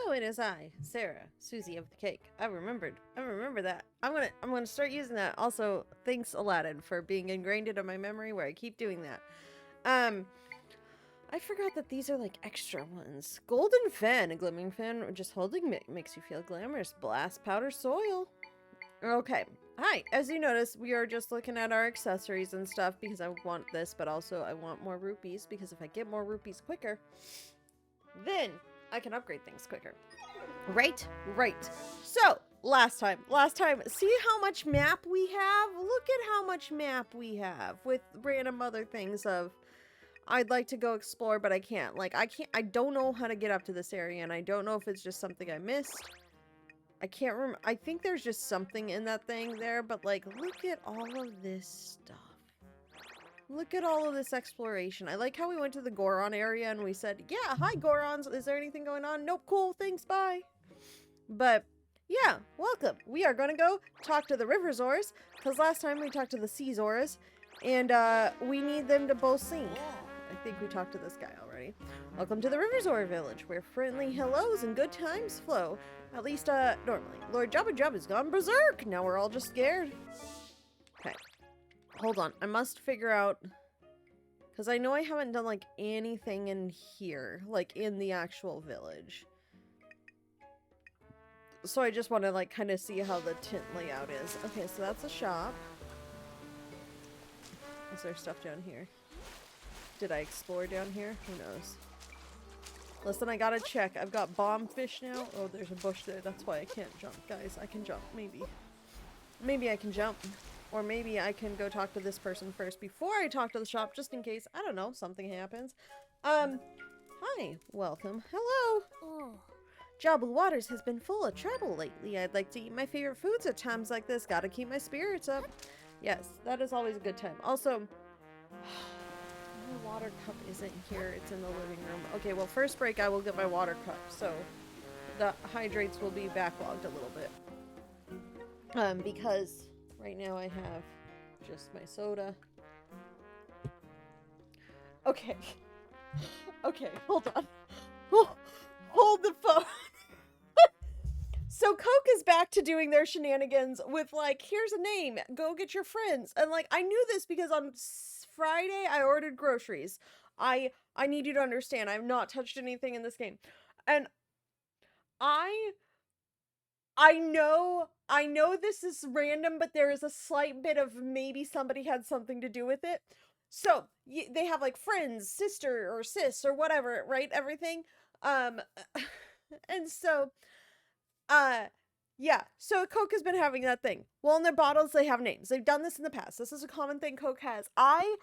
Oh, it is I, Sarah, Susie of the cake. I remember that. I'm gonna start using that. Also, thanks Aladdin for being ingrained into my memory where I keep doing that. I forgot that these are like extra ones. Golden fan, a glimmering fan, just holding makes you feel glamorous. Blast powder soil. Okay. Hi. As you notice, we are just looking at our accessories and stuff because I want this, but also I want more rupees because if I get more rupees quicker, then I can upgrade things quicker. Right. So, last time, see how much map we have? Look at how much map we have with random other things of I'd like to go explore, but I can't. Like, I don't know how to get up to this area, and I don't know if it's just something I missed. I can't remember. I think there's just something in that thing there, but like, look at all of this stuff. Look at all of this exploration. I like how we went to the Goron area and we said, yeah, hi Gorons. Is there anything going on? Nope, cool, thanks, bye. But yeah, welcome. We are going to go talk to the river Zoras, because last time we talked to the sea Zoras, and we need them to both sing. I think we talked to this guy already. Welcome to the River Zora village, where friendly hellos and good times flow. At least, normally. Lord Jabba Jabba's gone berserk! Now we're all just scared. Okay. Hold on. I must figure out... Because I know I haven't done, like, anything in here. Like, in the actual village. So I just want to, like, kind of see how the tint layout is. Okay, so that's a shop. Is there stuff down here? Did I explore down here? Who knows? Listen, I gotta check. I've got bomb fish now. Oh, there's a bush there. That's why I can't jump. Guys, I can jump. Maybe. Maybe I can jump. Or maybe I can go talk to this person first before I talk to the shop, just in case, I don't know, something happens. Hi. Welcome. Hello. Oh. Jabba Waters has been full of trouble lately. I'd like to eat my favorite foods at times like this. Gotta keep my spirits up. Yes, that is always a good time. Also... my water cup isn't here, it's in the living room. Okay, well, first break I will get my water cup, so the hydrates will be backlogged a little bit. Because right now I have just my soda. Okay. Okay, hold on. Oh, hold the phone. So Coke is back to doing their shenanigans with like, here's a name, go get your friends. And like, I knew this because on Friday I ordered groceries. I need you to understand, I've not touched anything in this game. And I know this is random, but there is a slight bit of maybe somebody had something to do with it. So they have like friends, sister or sis or whatever, right? Everything. And so, yeah, so Coke has been having that thing. Well, in their bottles, they have names. They've done this in the past. This is a common thing Coke has. I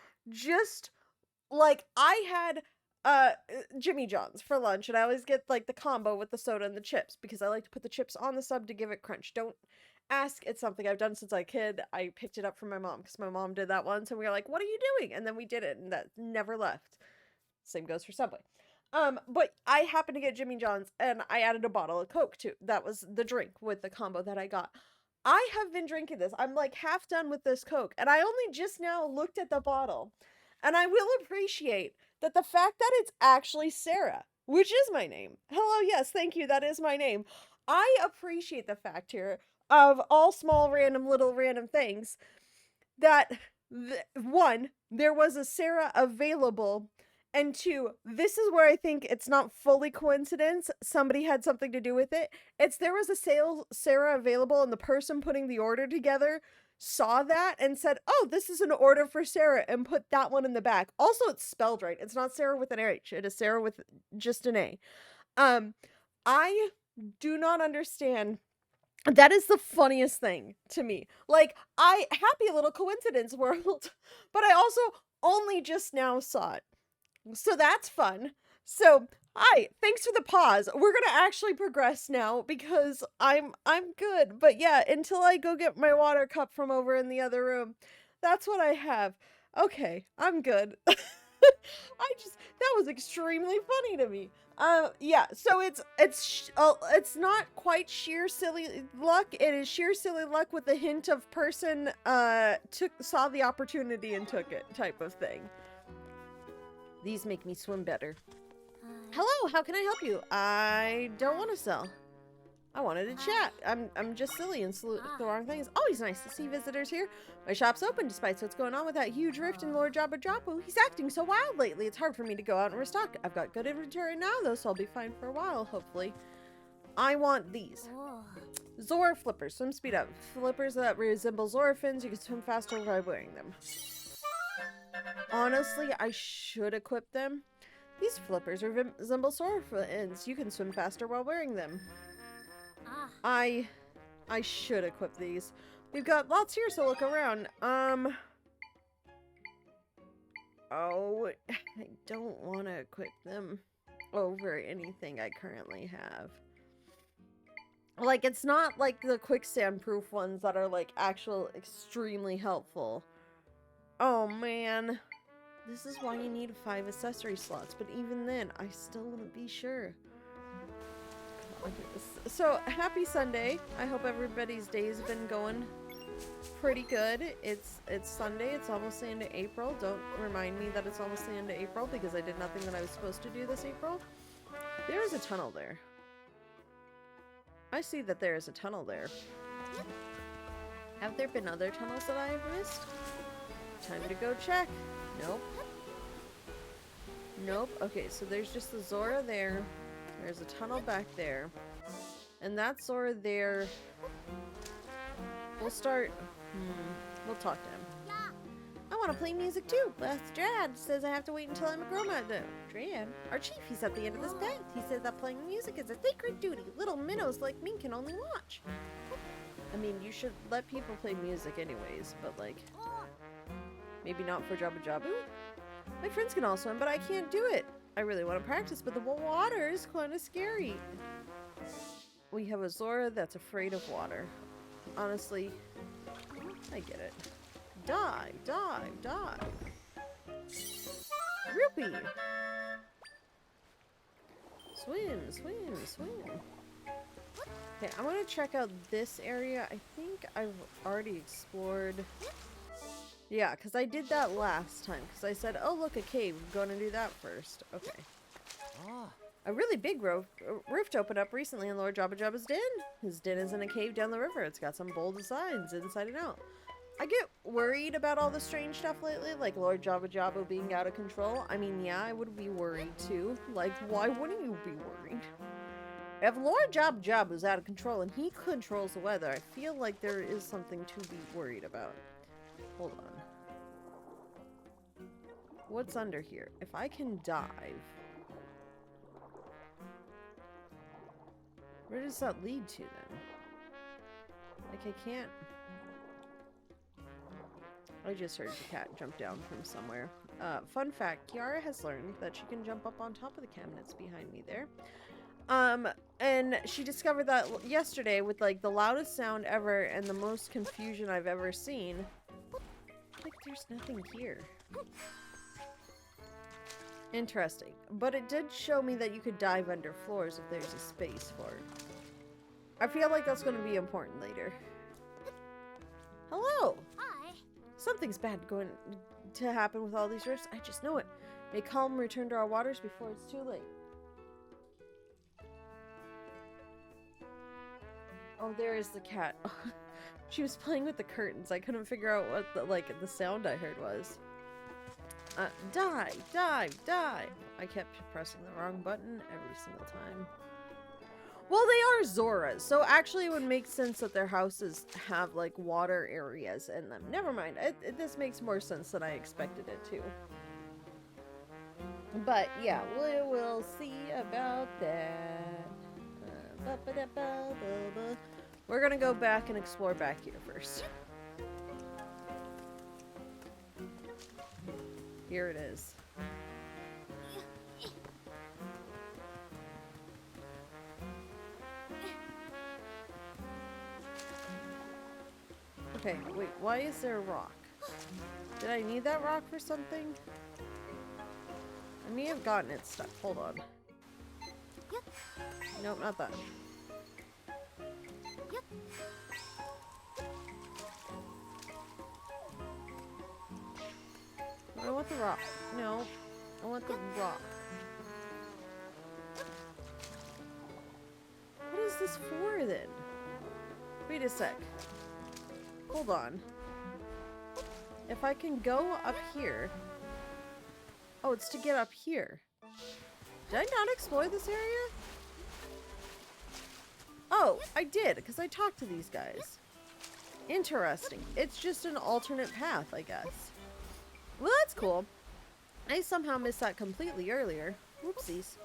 had, Jimmy John's for lunch, and I always get, like, the combo with the soda and the chips, because I like to put the chips on the sub to give it crunch. Don't ask, it's something I've done since I was a kid. I picked it up from my mom, because my mom did that once, and we were like, what are you doing? And then we did it, and that never left. Same goes for Subway. But I happened to get Jimmy John's and I added a bottle of Coke too. That was the drink with the combo that I got. I have been drinking this. I'm like half done with this Coke and I only just now looked at the bottle. And I will appreciate that the fact that it's actually Sarah, which is my name. Hello, yes, thank you. That is my name. I appreciate the fact here of all small little random things that one, there was a Sarah available. And two, this is where I think it's not fully coincidence. Somebody had something to do with it. There was a Sarah available and the person putting the order together saw that and said, oh, this is an order for Sarah, and put that one in the back. Also, it's spelled right. It's not Sarah with an H. It is Sarah with just an A. I do not understand. That is the funniest thing to me. Like, happy little coincidence world. But I also only just now saw it. So that's fun. So, hi, thanks for the pause. We're gonna actually progress now because I'm good. But yeah, until I go get my water cup from over in the other room, that's what I have. Okay, I'm good. That was extremely funny to me. Yeah, so it's not quite sheer silly luck. It is sheer silly luck with a hint of person saw the opportunity and took it type of thing. These make me swim better. Hello, how can I help you? I don't want to sell. I wanted to chat. I'm just silly and salute the wrong things. Always nice to see visitors here. My shop's open despite what's going on with that huge rift in Lord Jabba Jabu. He's acting so wild lately. It's hard for me to go out and restock. I've got good inventory now though, so I'll be fine for a while, hopefully. I want these. Zora flippers. Swim speed up. Flippers that resemble Zora fins. You can swim faster by wearing them. Honestly, I should equip them. These flippers resemble Zora fins. You can swim faster while wearing them. I should equip these. We've got lots here, so look around. Oh, I don't want to equip them over anything I currently have. Like, it's not like the quicksand proof ones that are like actual extremely helpful. Oh man. This is why you need 5 accessory slots, but even then, I still want to be sure. So, happy Sunday. I hope everybody's day's been going pretty good. It's Sunday. It's almost the end of April. Don't remind me that it's almost the end of April because I did nothing that I was supposed to do this April. There is a tunnel there. I see that there is a tunnel there. Have there been other tunnels that I have missed? Time to go check. Nope. Nope. Okay, so there's just the Zora there. There's a tunnel back there. And that Zora there. We'll start. We'll talk to him. I want to play music too. But Drad says I have to wait until I'm a grown-up. Drad? Our chief, he's at the end of this path. He says that playing music is a sacred duty. Little minnows like me can only watch. I mean, you should let people play music anyways, but like, maybe not for Jabba Jabu. My friends can all swim, but I can't do it. I really want to practice, but the water is kind of scary. We have a Zora that's afraid of water. Honestly, I get it. Dive, dive, dive. Rupee. Swim, swim, swim. Okay, I want to check out this area. I think I've already explored. Yeah, because I did that last time. Because I said, oh, look, a cave. I'm going to do that first. Okay. A really big rift opened up recently in Lord Jabba Jabba's den. His den is in a cave down the river. It's got some bold designs inside and out. I get worried about all the strange stuff lately, like Lord Jabba Jabba being out of control. I mean, yeah, I would be worried too. Like, why wouldn't you be worried? If Lord Jabba Jabba is out of control and he controls the weather, I feel like there is something to be worried about. Hold on. What's under here? If I can dive... Where does that lead to then? Like, I can't... I just heard the cat jump down from somewhere. Fun fact, Kiara has learned that she can jump up on top of the cabinets behind me there. And she discovered that yesterday with like the loudest sound ever and the most confusion I've ever seen. Like, there's nothing here. Interesting. But it did show me that you could dive under floors if there's a space for it. I feel like that's going to be important later. Hello! Hi! Something's bad going to happen with all these rifts. I just know it. May calm return to our waters before it's too late. Oh, there is the cat. She was playing with the curtains. I couldn't figure out what the sound I heard was. Dive, dive, dive. I kept pressing the wrong button every single time. Well, they are Zoras, so actually it would make sense that their houses have like water areas in them. Never mind. This makes more sense than I expected it to. But yeah, we will see about that. We're gonna go back and explore back here first. Here it is. Okay, wait, why is there a rock? Did I need that rock for something? I may have gotten it stuck. Hold on. Nope, not that. I want the rock. No, I want the rock. this for then? Wait a sec. Hold on. If I can go up here. Oh, it's to get up here. Did I not explore this area? Oh, I did, because I talked to these guys. Interesting. It's just an alternate path, I guess. Well, that's cool. I somehow missed that completely earlier. Whoopsies.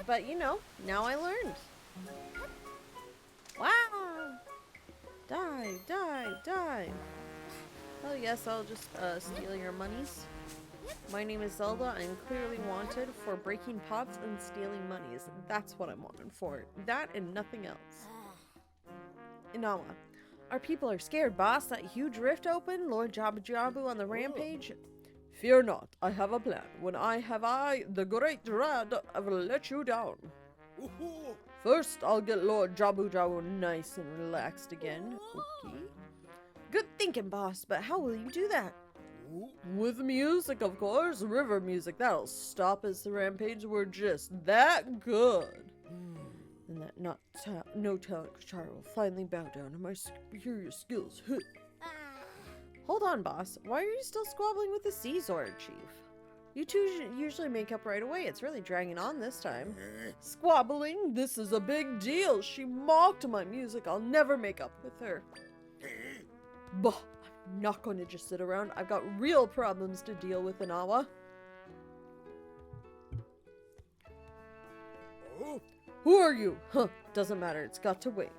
But, you know, now I learned. Wow! Die, die, die. Oh yes, I'll just steal your monies. My name is Zelda. I'm clearly wanted for breaking pots and stealing monies. That's what I'm wanted for. That and nothing else. Inawa. Our people are scared, boss. That huge rift open? Lord Jabu Jabu on the rampage? Fear not. I have a plan. When I have the great dread, I will let you down. First, I'll get Lord Jabu Jabu nice and relaxed again. Okay. Good thinking, boss, but how will you do that? With music, of course. River music. That'll stop us. The rampage were just that good. And that no talent Kachara will finally bow down to my superior skills. Hold on, boss. Why are you still squabbling with the Sea Zora chief? You two usually make up right away. It's really dragging on this time. Squabbling? This is a big deal. She mocked my music. I'll never make up with her. Bah, I'm not going to just sit around. I've got real problems to deal with, Inawa. Who are you? Huh, doesn't matter. It's got to wait.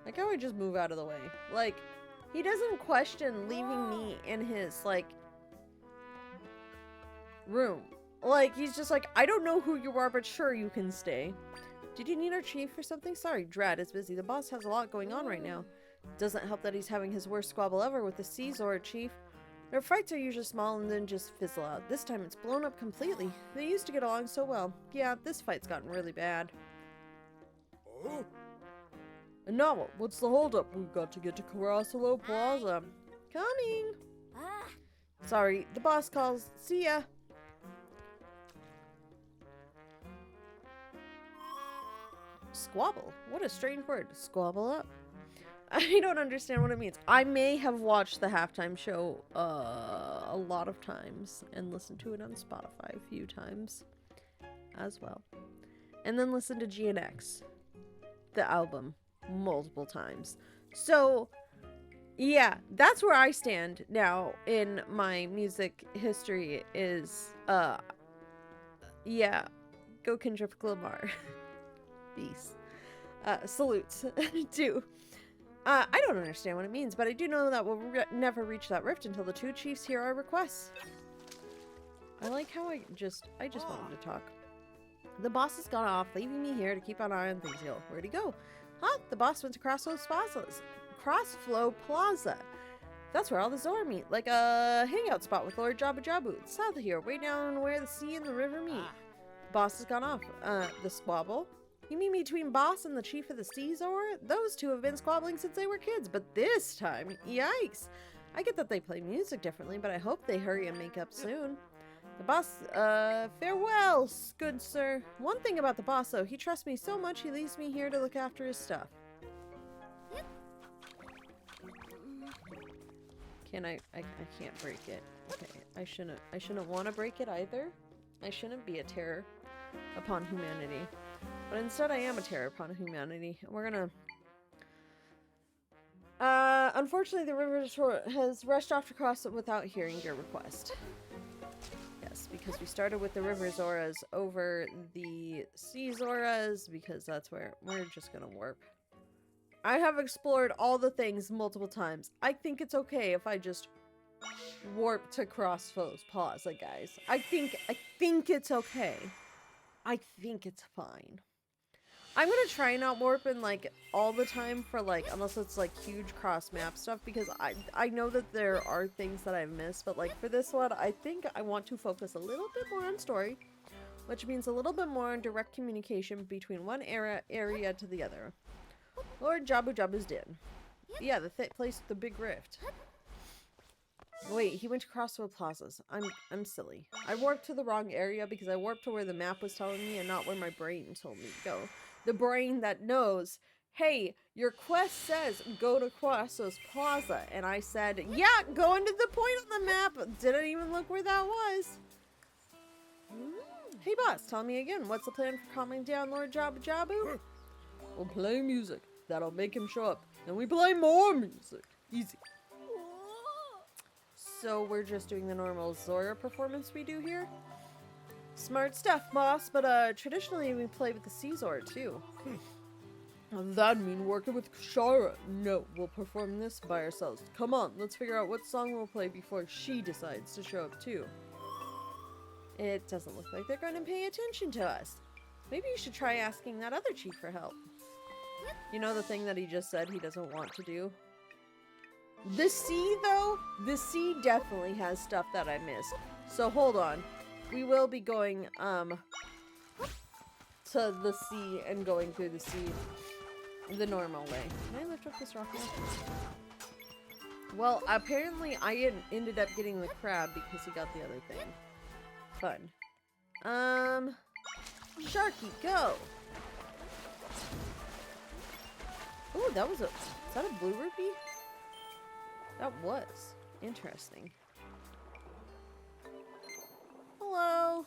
Like how I just move out of the way. Like, he doesn't question leaving me in his, like, room. Like, he's just like, I don't know who you are, but sure, you can stay. Did you need our chief for something? Sorry, Drat is busy. The boss has a lot going on right now. Doesn't help that he's having his worst squabble ever with the Sea Zora chief. Their fights are usually small and then just fizzle out. This time it's blown up completely. They used to get along so well. Yeah, this fight's gotten really bad. And now, what's the holdup? We've got to get to Karasalo Plaza. Coming! Sorry, the boss calls. See ya! Squabble? What a strange word. Squabble up. I don't understand what it means. I may have watched the halftime show a lot of times and listened to it on Spotify a few times as well. And then listened to GNX, the album, multiple times. So, yeah, that's where I stand now in my music history is, yeah, go Kendrick Lamar. Peace. Salutes, too. I don't understand what it means, but I do know that we'll never reach that rift until the two chiefs hear our requests. I like how I just wanted to talk. The boss has gone off, leaving me here to keep an eye on things. Where'd he go? Huh? The boss went to Crossflow Plaza. That's where all the Zora meet, like a hangout spot with Lord Jabu Jabu. It's south of here, way down where the sea and the river meet. The boss has gone off. The squabble? You mean between boss and the chief of the Sea Zora? Those two have been squabbling since they were kids, but this time, yikes. I get that they play music differently, but I hope they hurry and make up soon. The boss, farewell, good sir. One thing about the boss, though, he trusts me so much he leaves me here to look after his stuff. I can't break it. Okay, I shouldn't want to break it either. I shouldn't be a terror upon humanity. But instead I am a terror upon humanity. We're gonna... unfortunately the river has rushed off to cross it without hearing your request. Yes, because we started with the river Zoras over the sea Zoras, because that's where we're just gonna warp. I have explored all the things multiple times. I think it's okay if I just warp to Crossflow Plaza, guys. I think it's okay. I think it's fine. I'm gonna try not warping like all the time for like, unless it's like huge cross map stuff, because I know that there are things that I've missed, but like for this one, I think I want to focus a little bit more on story, which means a little bit more on direct communication between one area to the other. Lord Jabu Jabu's den. Yeah, the place with the big rift. Wait, he went to Crossflow Plazas. I'm silly. I warped to the wrong area because I warped to where the map was telling me and not where my brain told me to go. The brain that knows, hey, your quest says go to Quasso's Plaza. And I said, yeah, going to the point on the map. Didn't even look where that was. Hey boss, tell me again, what's the plan for calming down Lord Jabu Jabu? We'll play music. That'll make him show up. Then we play more music. Easy. So we're just doing the normal Zora performance we do here? Smart stuff, boss, but traditionally we play with the Sea Zora too. That'd mean working with Kushara. No, we'll perform this by ourselves. Come on, let's figure out what song we'll play before she decides to show up too. It doesn't look like they're going to pay attention to us. Maybe you should try asking that other chief for help. You know the thing that he just said he doesn't want to do? The sea, though? The sea definitely has stuff that I missed. So hold on. We will be going, to the sea and going through the sea the normal way. Can I lift up this rock now? Well, apparently I ended up getting the crab because he got the other thing. Fun. Sharky, go! Oh, that was a... Is that a blue rupee? That was. Interesting. Hello!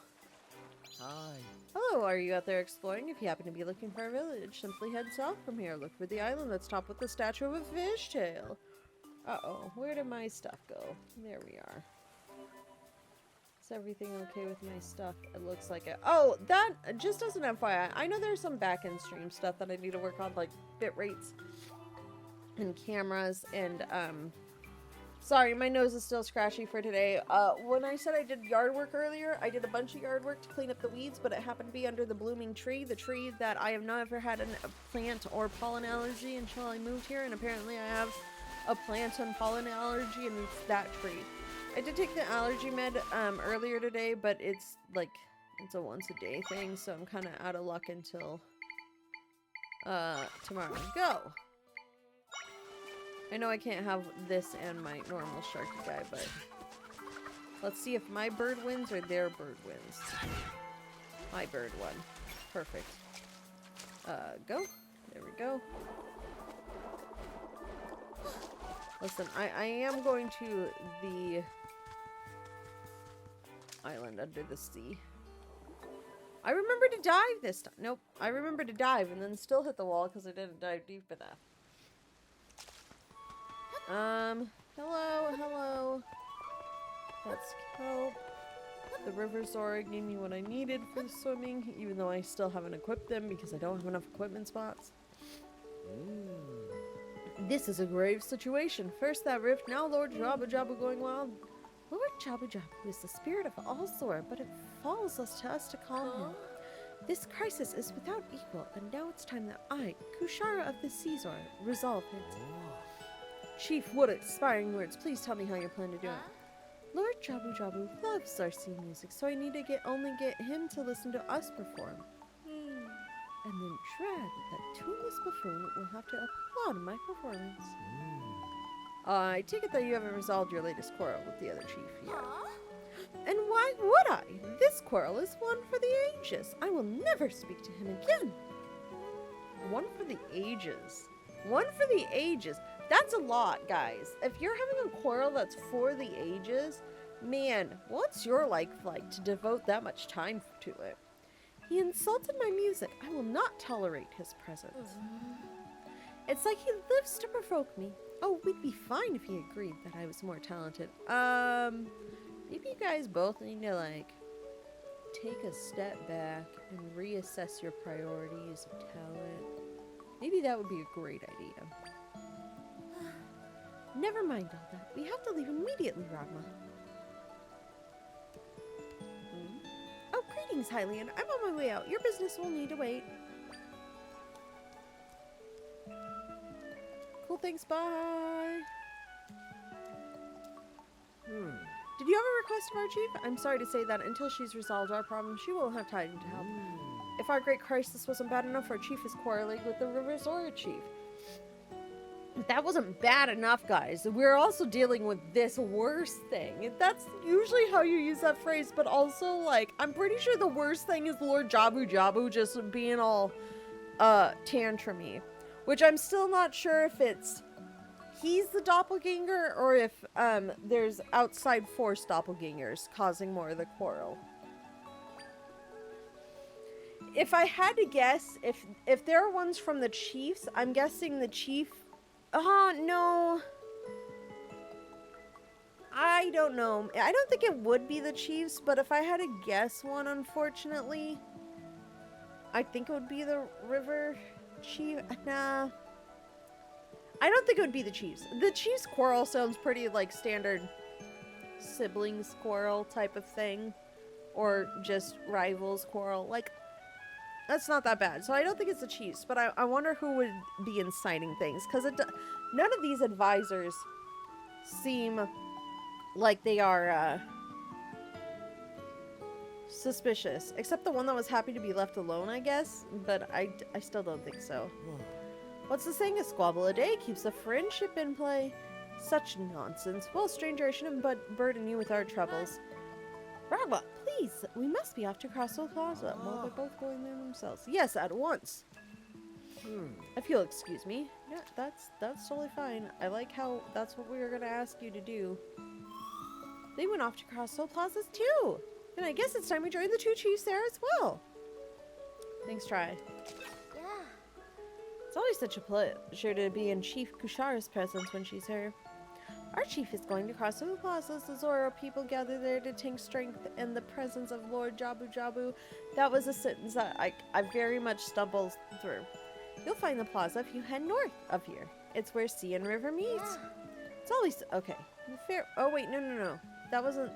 Hi. Hello, are you out there exploring? If you happen to be looking for a village, simply head south from here. Look for the island that's topped with the statue of a fishtail. Uh-oh, where did my stuff go? There we are. Is everything okay with my stuff? It looks like it. Oh, that, just as an FYI, I know there's some back-end stream stuff that I need to work on, like bit rates and cameras, and, sorry, my nose is still scratchy for today. When I said I did yard work earlier, I did a bunch of yard work to clean up the weeds, but it happened to be under the blooming tree, the tree that I have never had a plant or pollen allergy until I moved here, and apparently I have a plant and pollen allergy, and it's that tree. I did take the allergy med earlier today, but it's like, it's a once a day thing, so I'm kind of out of luck until tomorrow. Go! I know I can't have this and my normal Sharky guy, but let's see if my bird wins or their bird wins. My bird won. Perfect. Go. There we go. Listen, I am going to the island under the sea. I remember to dive this time. Nope. I remember to dive and then still hit the wall because I didn't dive deep enough. Hello. Let's help. The river Zora gave me what I needed for the swimming, even though I still haven't equipped them because I don't have enough equipment spots. This is a grave situation. First that rift, now Lord Jabu Jabu going wild. Lord Jabu Jabu is the spirit of all Zora, but it falls to us to calm him. This crisis is without equal, and now it's time that I, Kushara of the Sea Zora, resolve it. Chief, what inspiring words. Please tell me how you plan to do it. Lord Jabu Jabu loves our sea music, so I need to only get him to listen to us perform. And then dread that tuneless buffoon will have to applaud my performance. I take it that you haven't resolved your latest quarrel with the other chief yet. And why would I? This quarrel is one for the ages. I will never speak to him again. One for the ages. One for the ages. That's a lot, guys. If you're having a quarrel that's for the ages, man, what's your life like to devote that much time to it? He insulted my music. I will not tolerate his presence. It's like he lives to provoke me. Oh, we'd be fine if he agreed that I was more talented. Maybe you guys both need to, like, take a step back and reassess your priorities of talent. Maybe that would be a great idea. Never mind all that. We have to leave immediately, Ragma. Oh, greetings, Hylian. I'm on my way out. Your business will need to wait. Cool, thanks, bye. Did you have a request of our chief? I'm sorry to say that until she's resolved our problem, she won't have time to help. If our great crisis wasn't bad enough, our chief is quarreling with the River Zora chief. That wasn't bad enough, guys. We're also dealing with this worst thing. That's usually how you use that phrase, but also, like, I'm pretty sure the worst thing is Lord Jabu Jabu just being all tantrumy, which I'm still not sure if it's he's the doppelganger or if there's outside force doppelgangers causing more of the quarrel. If I had to guess, if there are ones from the chiefs, I'm guessing the chief. No. I don't know. I don't think it would be the chiefs, but if I had to guess one, unfortunately, I think it would be the river chief. Nah. I don't think it would be the chiefs. The chiefs quarrel sounds pretty like standard siblings quarrel type of thing. Or just rivals quarrel. Like, that's not that bad. So I don't think it's the chiefs, but I wonder who would be inciting things. Because none of these advisors seem like they are suspicious. Except the one that was happy to be left alone, I guess. But I still don't think so. What's the saying? A squabble a day keeps a friendship in play. Such nonsense. Well, stranger, I shouldn't burden you with our troubles. Ragwa, please, we must be off to Castle Plaza. Well, they're both going there themselves. Yes, at once. If you'll excuse me. Yeah, that's totally fine. I like how that's what we were gonna ask you to do. They went off to Castle Plazas too. And I guess it's time we join the two chiefs there as well. Thanks, Try. It's always such a pleasure to be in Chief Kushara's presence when she's here. Our chief is going to cross the plazas. The Zora people gather there to take strength in the presence of Lord Jabu Jabu. That was a sentence that I very much stumbled through. You'll find the plaza if you head north of here. It's where sea and river meet. Yeah. It's always... Okay. Fair... Oh, wait. No. That wasn't...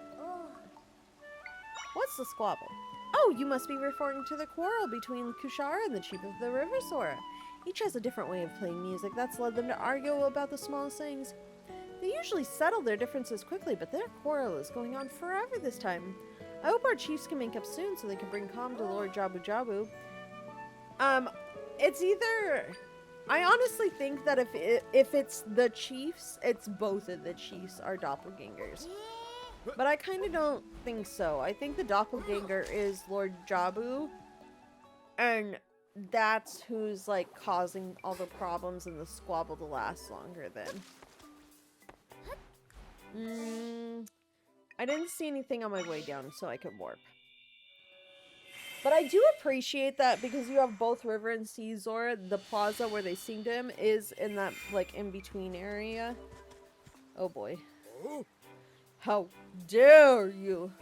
What's the squabble? Oh, you must be referring to the quarrel between Kushara and the chief of the river Zora. Each has a different way of playing music. That's led them to argue about the smallest things. They usually settle their differences quickly, but their quarrel is going on forever this time. I hope our chiefs can make up soon so they can bring calm to Lord Jabu Jabu. It's either... I honestly think that if it's the chiefs, it's both of the chiefs are doppelgangers. But I kind of don't think so. I think the doppelganger is Lord Jabu, and that's who's, like, causing all the problems and the squabble to last longer than... I didn't see anything on my way down, so I could warp. But I do appreciate that because you have both River and Sea Zora. The plaza where they sing to him is in that, like, in-between area. Oh boy. How dare you!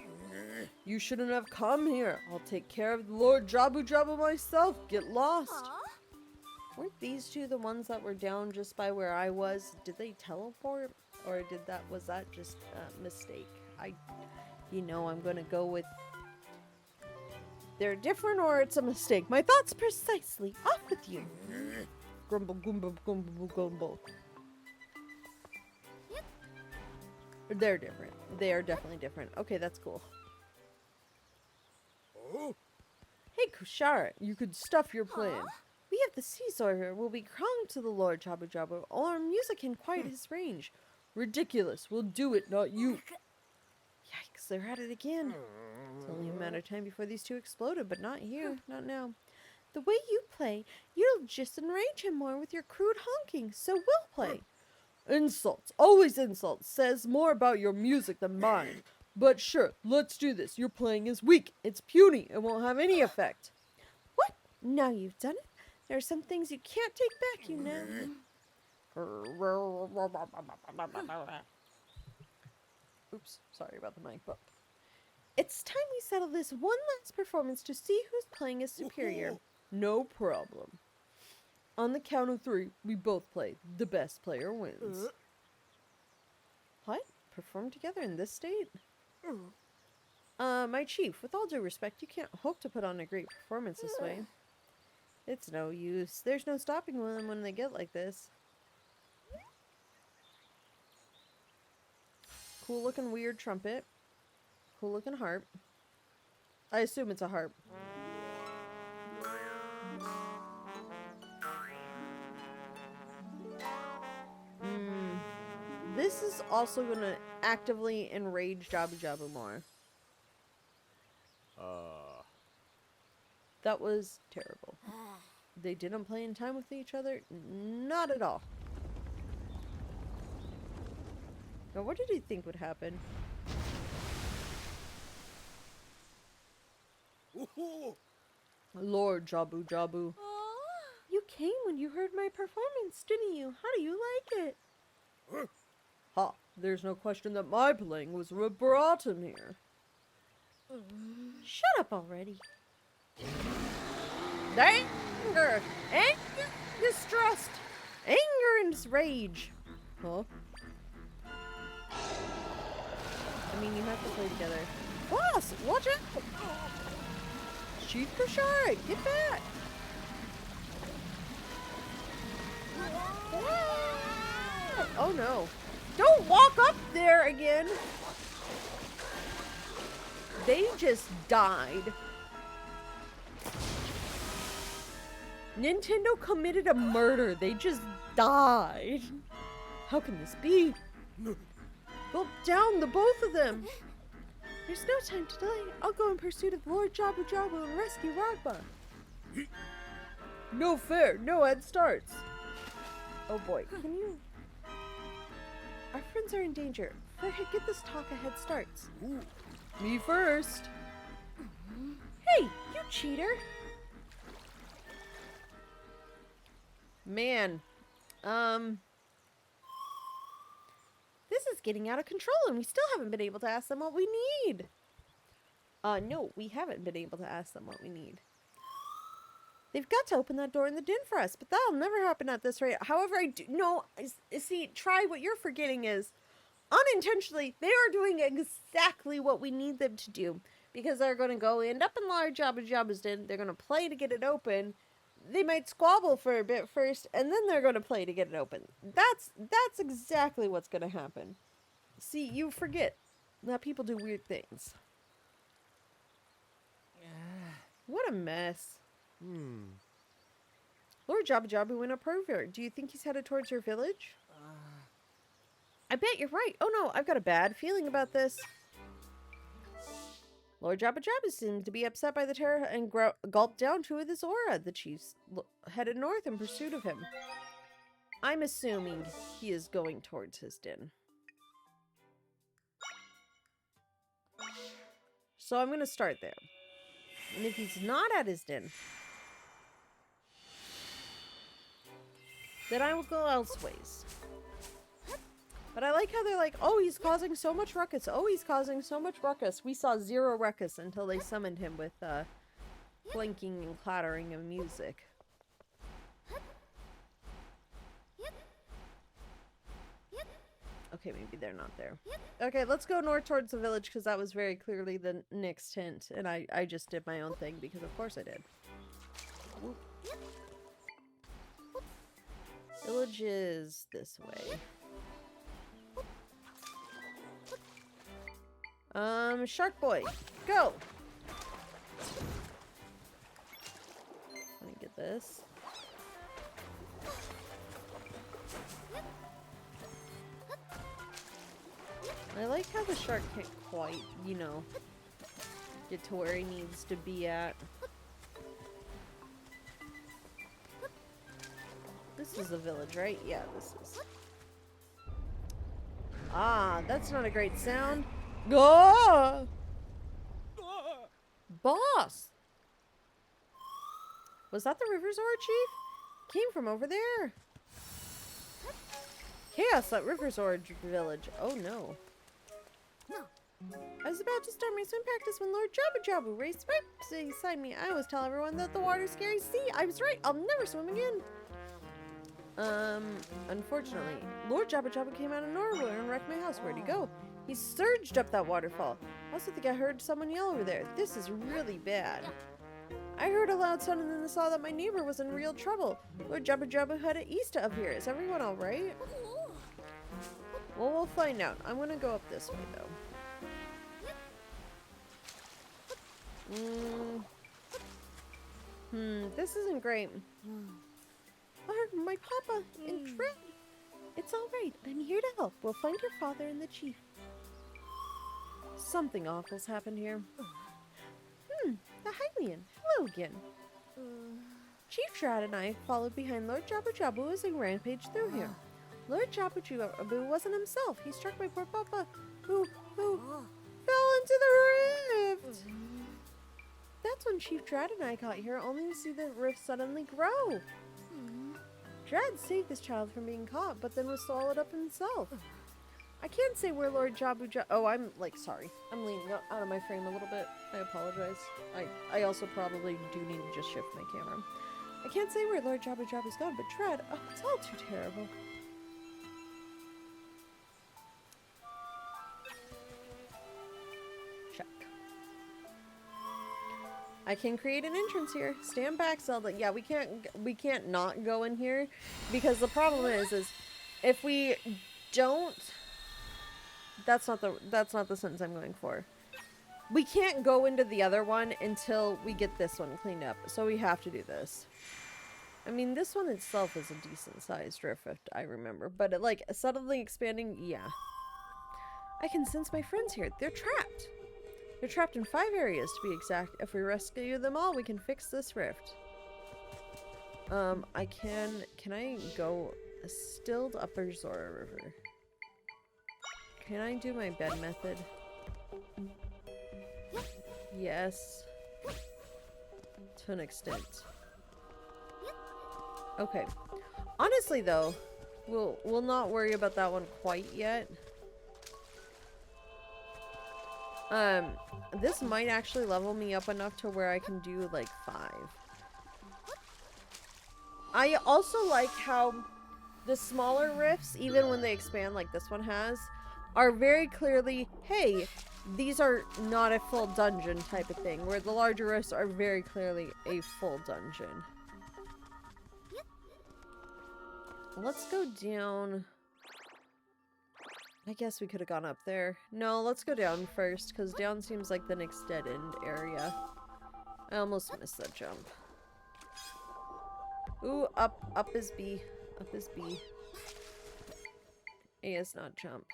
You shouldn't have come here. I'll take care of Lord Jabu Jabu myself. Get lost. Weren't these two the ones that were down just by where I was? Did they teleport? Or was that just a mistake? I'm gonna go with they're different or it's a mistake. My thoughts precisely. Off with you. Grumble, grumble, grumble, grumble. They're different. They are definitely different. Okay, that's cool. Hey, Kushara, you could stuff your plan. We have the sea Zora will be crawling to the Lord Jabu Jabu. All our music can quiet his range. Ridiculous. We'll do it, not you. Yikes, they're at it again. It's only a matter of time before these two exploded, but not here. Not now. The way you play, you'll just enrage him more with your crude honking, so we'll play. Insults. Always insults. Says more about your music than mine. But sure, let's do this. Your playing is weak. It's puny. It won't have any effect. What? Now you've done it. There are some things you can't take back, you know. Oops, sorry about the mic bump. It's time we settle this one last performance to see whose playing is superior. No problem. On the count of 3, we both play. The best player wins. What? Perform together in this state? My chief, with all due respect, you can't hope to put on a great performance this way. It's no use. There's no stopping them when they get like this. Cool looking weird trumpet. Cool looking harp. I assume it's a harp. This is also gonna actively enrage Jabu Jabu more. That was terrible. They didn't play in time with each other? Not at all. Now, what did he think would happen? Lord Jabu Jabu. You came when you heard my performance, didn't you? How do you like it? Ha! There's no question that my playing was brought in here. Shut up already. Anger! Anger! Distrust! Anger and rage! Huh? I mean, you have to play together. Boss! Watch out! Chief Kushari! Get back! Oh no. Don't walk up there again! They just died. Nintendo committed a murder. They just died. How can this be? Go down the both of them. There's no time to delay. I'll go in pursuit of Lord Jabu Jabu and rescue Ragba. No fair. No head starts. Oh boy. Can you... Our friends are in danger. Get this talk ahead starts. Ooh. Me first. Hey, you cheater. Man. This is getting out of control and we still haven't been able to ask them what we need. No, we haven't been able to ask them what we need. They've got to open that door in the den for us, but that'll never happen at this rate. However, I do... No, see, Try, what you're forgetting is, unintentionally, they are doing exactly what we need them to do. Because they're going to go end up in Lord Jabu Jabu's den, they're going to play to get it open. They might squabble for a bit first, and then they're going to play to get it open. That's exactly what's going to happen. See, you forget that people do weird things. What a mess. Lord Jabu Jabu went up over. Do you think he's headed towards your village? I bet you're right. Oh no, I've got a bad feeling about this. Lord Jabu Jabu seemed to be upset by the terror and gulped down two of the Zora. The chiefs headed north in pursuit of him. I'm assuming he is going towards his den. So I'm going to start there. And if he's not at his den, then I will go elseways. But I like how they're like, oh, he's causing so much ruckus. Oh, he's causing so much ruckus. We saw zero ruckus until they summoned him with clinking and clattering of music. Okay, maybe they're not there. Okay, let's go north towards the village because that was very clearly the next hint. And I just did my own thing because of course I did. Whoop. Village is this way. Shark Boy, go! Let me get this. I like how the shark can't quite, you know, get to where he needs to be at. This is a village, right? Yeah, this is. Ah, that's not a great sound. Ah! Boss! Was that the River Zora Chief? Came from over there. Chaos at River Zora Village. Oh no. I was about to start my swim practice when Lord Jabu Jabu raced right beside me. I always tell everyone that the water's scary. See, I was right. I'll never swim again. Unfortunately, Lord Jabu Jabu came out of nowhere and wrecked my house. Where'd he go? He surged up that waterfall. I also think I heard someone yell over there. This is really bad. I heard a loud sound and then saw that my neighbor was in real trouble. Lord Jabu Jabu headed east of here. Is everyone alright? Well, we'll find out. I'm gonna go up this way, though. This isn't great. My papa in trouble. It's alright. I'm here to help. We'll find your father and the chief. Something awful's happened here. The Hylian. Hello again. Chief Drat and I followed behind Lord Jabu Jabu as he rampaged through here. Lord Jabu Jabu wasn't himself. He struck my poor papa, who fell into the rift. That's when Chief Drat and I got here, only to see the rift suddenly grow. Drat saved this child from being caught, but then was swallowed up himself. I can't say where Lord Jabu Jabu... Oh, I'm, like, sorry. I'm leaning out of my frame a little bit. I apologize. I also probably do need to just shift my camera. I can't say where Lord Jabu Jabu's gone, but Drat... Oh, it's all too terrible. Check. I can create an entrance here. Stand back, Zelda. Yeah, we can't not go in here, because the problem is if we don't... That's not the sentence I'm going for. We can't go into the other one until we get this one cleaned up, so we have to do this. I mean, this one itself is a decent-sized rift, I remember, but it, like, suddenly expanding, yeah. I can sense my friends here. They're trapped. They're trapped in 5 areas, to be exact. If we rescue them all, we can fix this rift. Can I go a stilled upper Zora River? Can I do my bed method? Yes. To an extent. Okay. Honestly though, we'll not worry about that one quite yet. This might actually level me up enough to where I can do like 5. I also like how the smaller rifts, even when they expand like this one has, are very clearly, hey, these are not a full dungeon type of thing, where the larger rifts are very clearly a full dungeon. Let's go down. I guess we could have gone up there. No, let's go down first, because down seems like the next dead-end area. I almost missed that jump. Ooh, up is B. Up is B. A is not jump.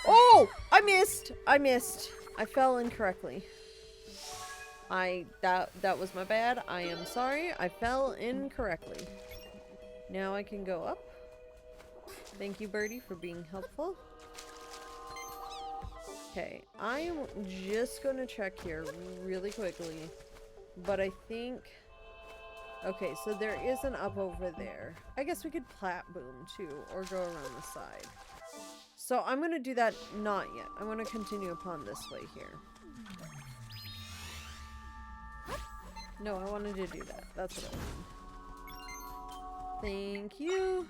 Oh! I missed! I missed. I fell incorrectly. That was my bad. I am sorry. I fell incorrectly. Now I can go up. Thank you, Birdie, for being helpful. Okay, I am just gonna check here really quickly. But I think... Okay, so there is an up over there. I guess we could plat boom too, or go around the side. So I'm gonna do that not yet. I'm gonna continue upon this way here. No, I wanted to do that. That's what I wanted. Thank you.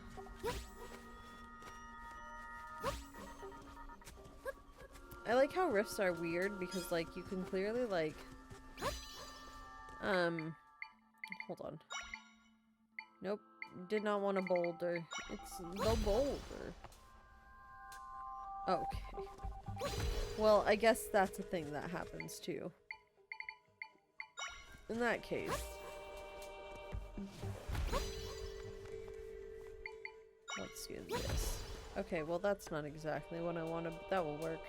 I like how rifts are weird because, like, you can clearly, like, hold on. Nope. Did not want a boulder. It's the boulder. Okay. Well, I guess that's a thing that happens too. In that case. Let's use this. Okay, well that's not exactly what I wanted, but that will work.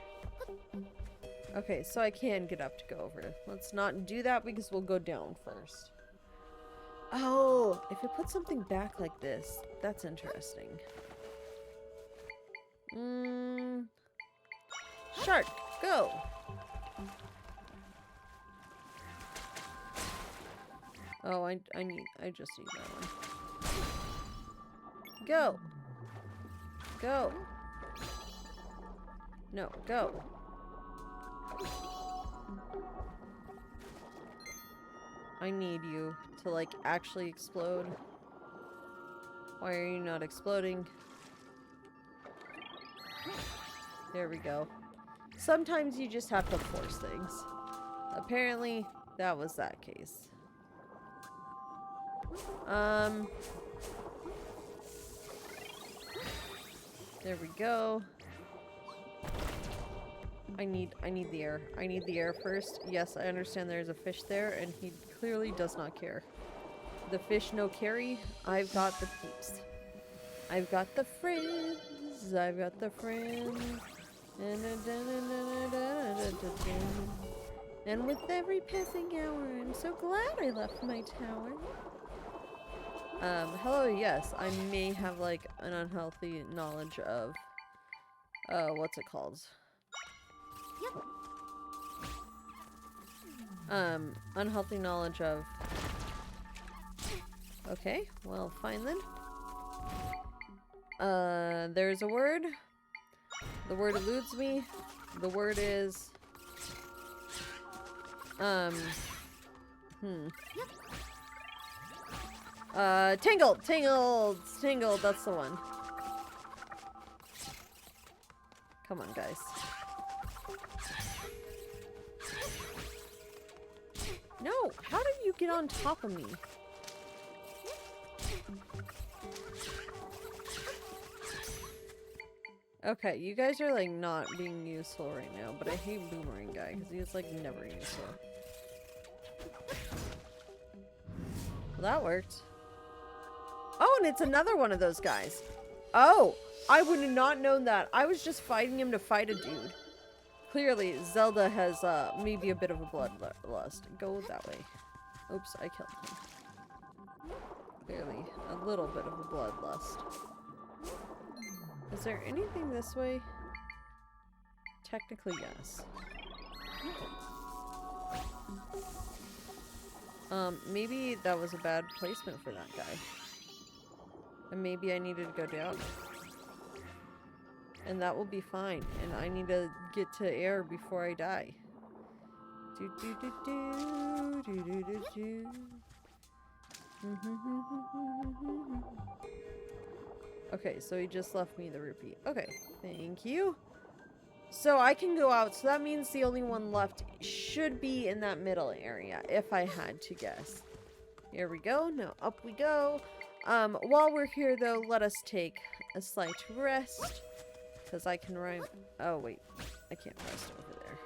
Okay, so I can get up to go over. Let's not do that because we'll go down first. Oh, if you put something back like this, that's interesting. Shark, go! Oh, I just need that one. Go! Go! No, go! I need you to, like, actually explode. Why are you not exploding? There we go. Sometimes you just have to force things. Apparently, that was that case. There we go. I need the air. I need the air first. Yes, I understand there's a fish there, and he clearly does not care. The fish no carry. I've got the peeps. I've got the friends. I've got the friends. And with every passing hour, I'm so glad I left my tower. Hello, yes, I may have, like, an unhealthy knowledge of, what's it called? Unhealthy knowledge of... Okay, well, fine then. There's a word. The word eludes me. The word is... Tangled! Tangled! Tangled, that's the one. Come on, guys. No! How did you get on top of me? Okay, you guys are, like, not being useful right now, but I hate Boomerang Guy, because he's, like, never useful. Well, that worked. Oh, and it's another one of those guys. Oh! I would have not known that. I was just fighting him to fight a dude. Clearly, Zelda has, maybe a bit of a bloodlust. Go that way. Oops, I killed him. Clearly, a little bit of a bloodlust. Is there anything this way? Technically, yes. Maybe that was a bad placement for that guy. And maybe I needed to go down. And that will be fine. And I need to get to air before I die. Do do do do do do do do. Okay, so he just left me the rupee. Okay, thank you. So I can go out, so that means the only one left should be in that middle area, if I had to guess. Here we go, now up we go. While we're here though, let us take a slight rest. Because I can rhyme. Oh wait, I can't rest over there.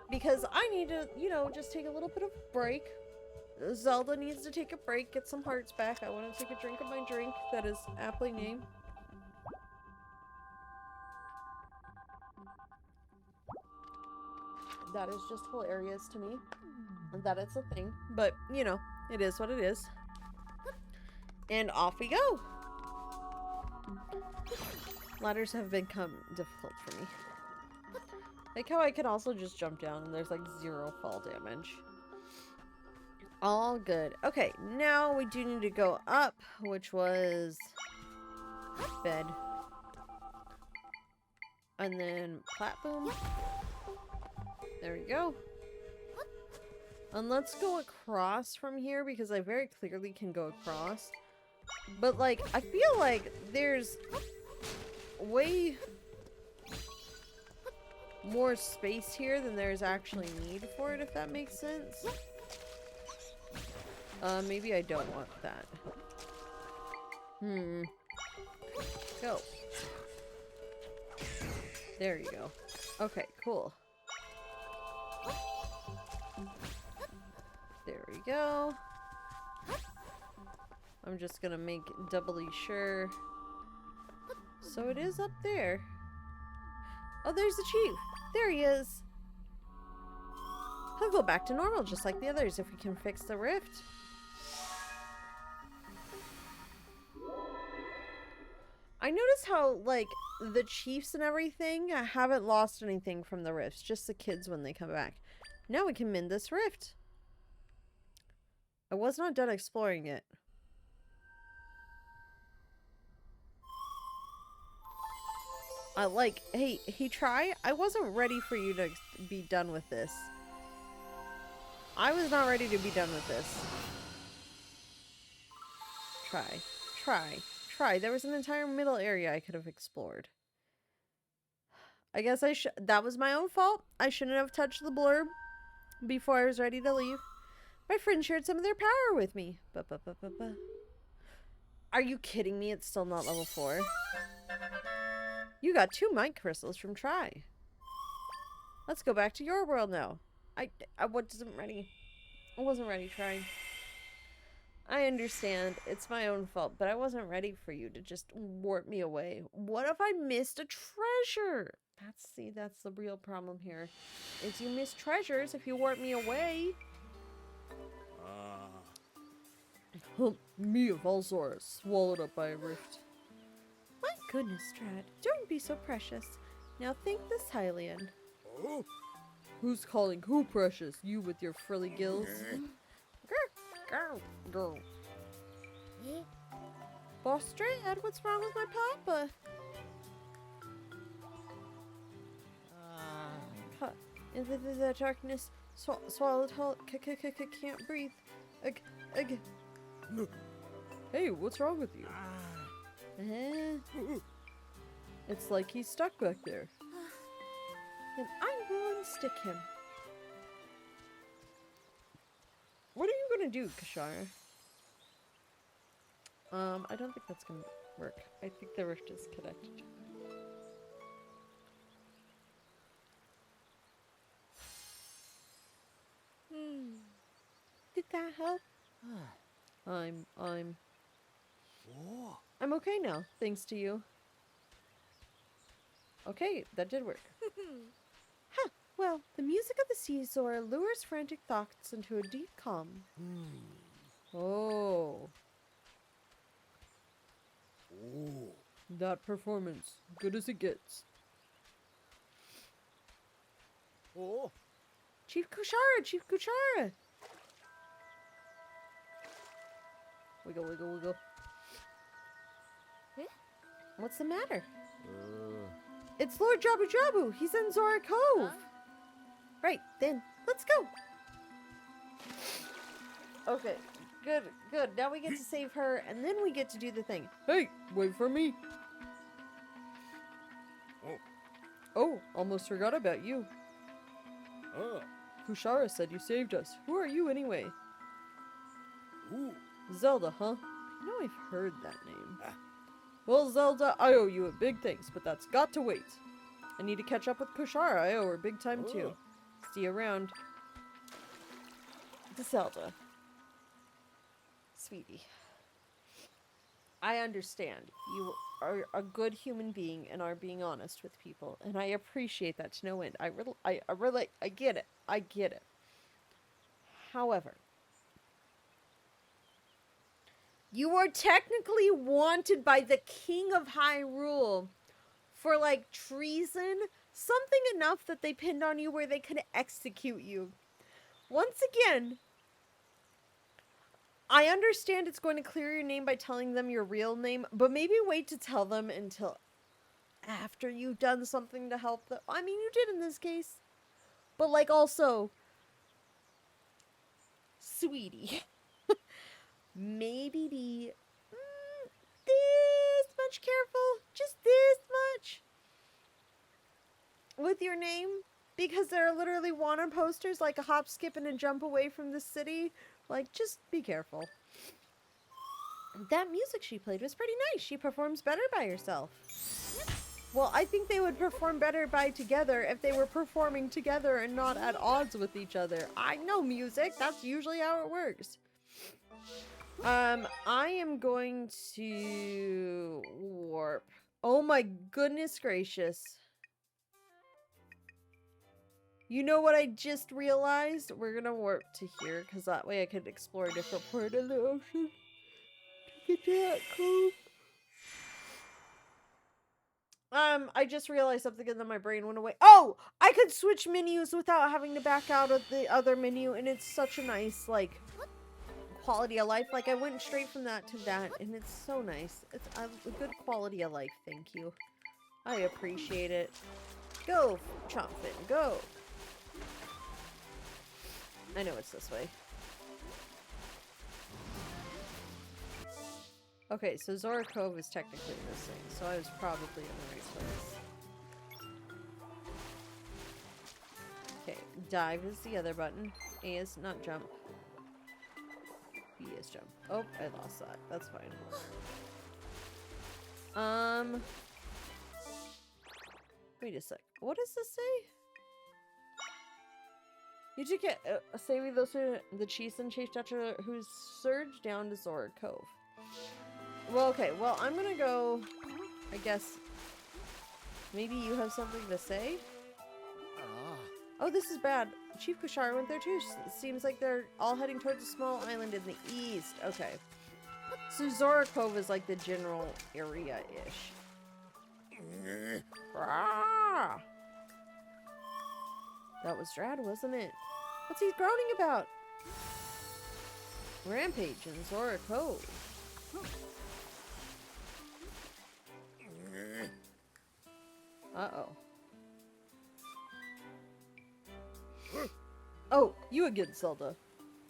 Because I need to, you know, just take a little bit of a break. Zelda needs to take a break, get some hearts back. I want to take a drink of my drink that is aptly named. That is just hilarious to me. That it's a thing. But, you know, it is what it is. And off we go! Ladders have become difficult for me. Like how I can also just jump down and there's like 0 fall damage. All good. Okay, now we do need to go up, which was bed. And then platform. There we go. And let's go across from here because I very clearly can go across. But like, I feel like there's way more space here than there's actually need for it, if that makes sense. Maybe I don't want that. Go. There you go. Okay, cool. There we go. I'm just gonna make doubly sure. So it is up there. Oh, there's the chief. There he is. He'll go back to normal just like the others if we can fix the rift. I noticed how, like, the chiefs and everything haven't lost anything from the rifts. Just the kids when they come back. Now we can mend this rift. I was not done exploring it. Like, hey, try. I wasn't ready for you to be done with this. I was not ready to be done with this. Try. There was an entire middle area I could have explored. I guess that was my own fault. I shouldn't have touched the blurb before I was ready to leave. My friend shared some of their power with me. Are you kidding me? It's still not level 4. You got 2 mic crystals from Try. Let's go back to your world now. I wasn't ready. I wasn't ready, Try. I understand. It's my own fault, but I wasn't ready for you to just warp me away. What if I missed a treasure. That's the real problem here. Is you miss treasures if you warp me away. Me of all Zoras, swallowed up by a rift. My goodness, Strad, don't be so precious. Now think this, Hylian. Oh. Who's calling who precious? You with your frilly gills? Girl. Boss Strad, what's wrong with my papa? Caught in the darkness, swallowed whole, can't breathe. Hey, what's wrong with you? It's like he's stuck back there. Then I will unstick him. What are you gonna do, Kashara? I don't think that's gonna work. I think the rift is connected. Did that help? I'm okay now, thanks to you. Okay, that did work. Huh, well, the music of the sea Zora lures frantic thoughts into a deep calm. Oh. That performance, good as it gets. Chief Kushara! Wiggle, wiggle, wiggle. What's the matter? It's Lord Jabu Jabu! He's in Zora Cove! Right, then, let's go! Okay, good. Now we get to save her, and then we get to do the thing. Hey, wait for me! Oh, almost forgot about you. Kushara said you saved us. Who are you anyway? Zelda, huh? I know I've heard that name. Well, Zelda, I owe you a big thanks, but that's got to wait. I need to catch up with Kushara. I owe her big time too. See you around. To Zelda. Sweetie. I understand. You are a good human being and are being honest with people, and I appreciate that to no end. I get it. I get it. However, you are technically wanted by the King of Hyrule for, like, treason. Something enough that they pinned on you where they could execute you. Once again, I understand it's going to clear your name by telling them your real name, but maybe wait to tell them until after you've done something to help them. I mean, you did in this case. But, like, also, sweetie, maybe be this much careful, just this much, with your name, because there are literally wanted posters like a hop, skip, and a jump away from the city. Like, just be careful. That music she played was pretty nice. She performs better by herself. Well, I think they would perform better by together if they were performing together and not at odds with each other. I know music. That's usually how it works. I am going to warp. Oh my goodness gracious. You know what I just realized? We're gonna warp to here, because that way I could explore a different part of the ocean to get to that cove. I just realized something and then my brain went away. Oh! I could switch menus without having to back out of the other menu, and it's such a nice, like, quality of life. Like, I went straight from that to that, and it's so nice. It's a good quality of life, thank you. I appreciate it. Go, Chompfin, go! I know it's this way. Okay, so Zora Cove is technically missing, so I was probably in the right place. Okay, dive is the other button. A is not jump. B is jump. Oh, I lost that. That's fine. Wait a sec. What does this say? You took it, saving those who the chiefs and Chief Dutcher who surged down to Zora Cove. Well, okay. Well, I'm gonna go, I guess, Maybe you have something to say? Oh, this is bad. Chief Kushara went there too. Seems like they're all heading towards a small island in the east. Okay. So Zora Cove is like the general area-ish. That was Drad, wasn't it? What's he groaning about? Rampage in Zora Cove. Uh-oh. Oh, you again, Zelda.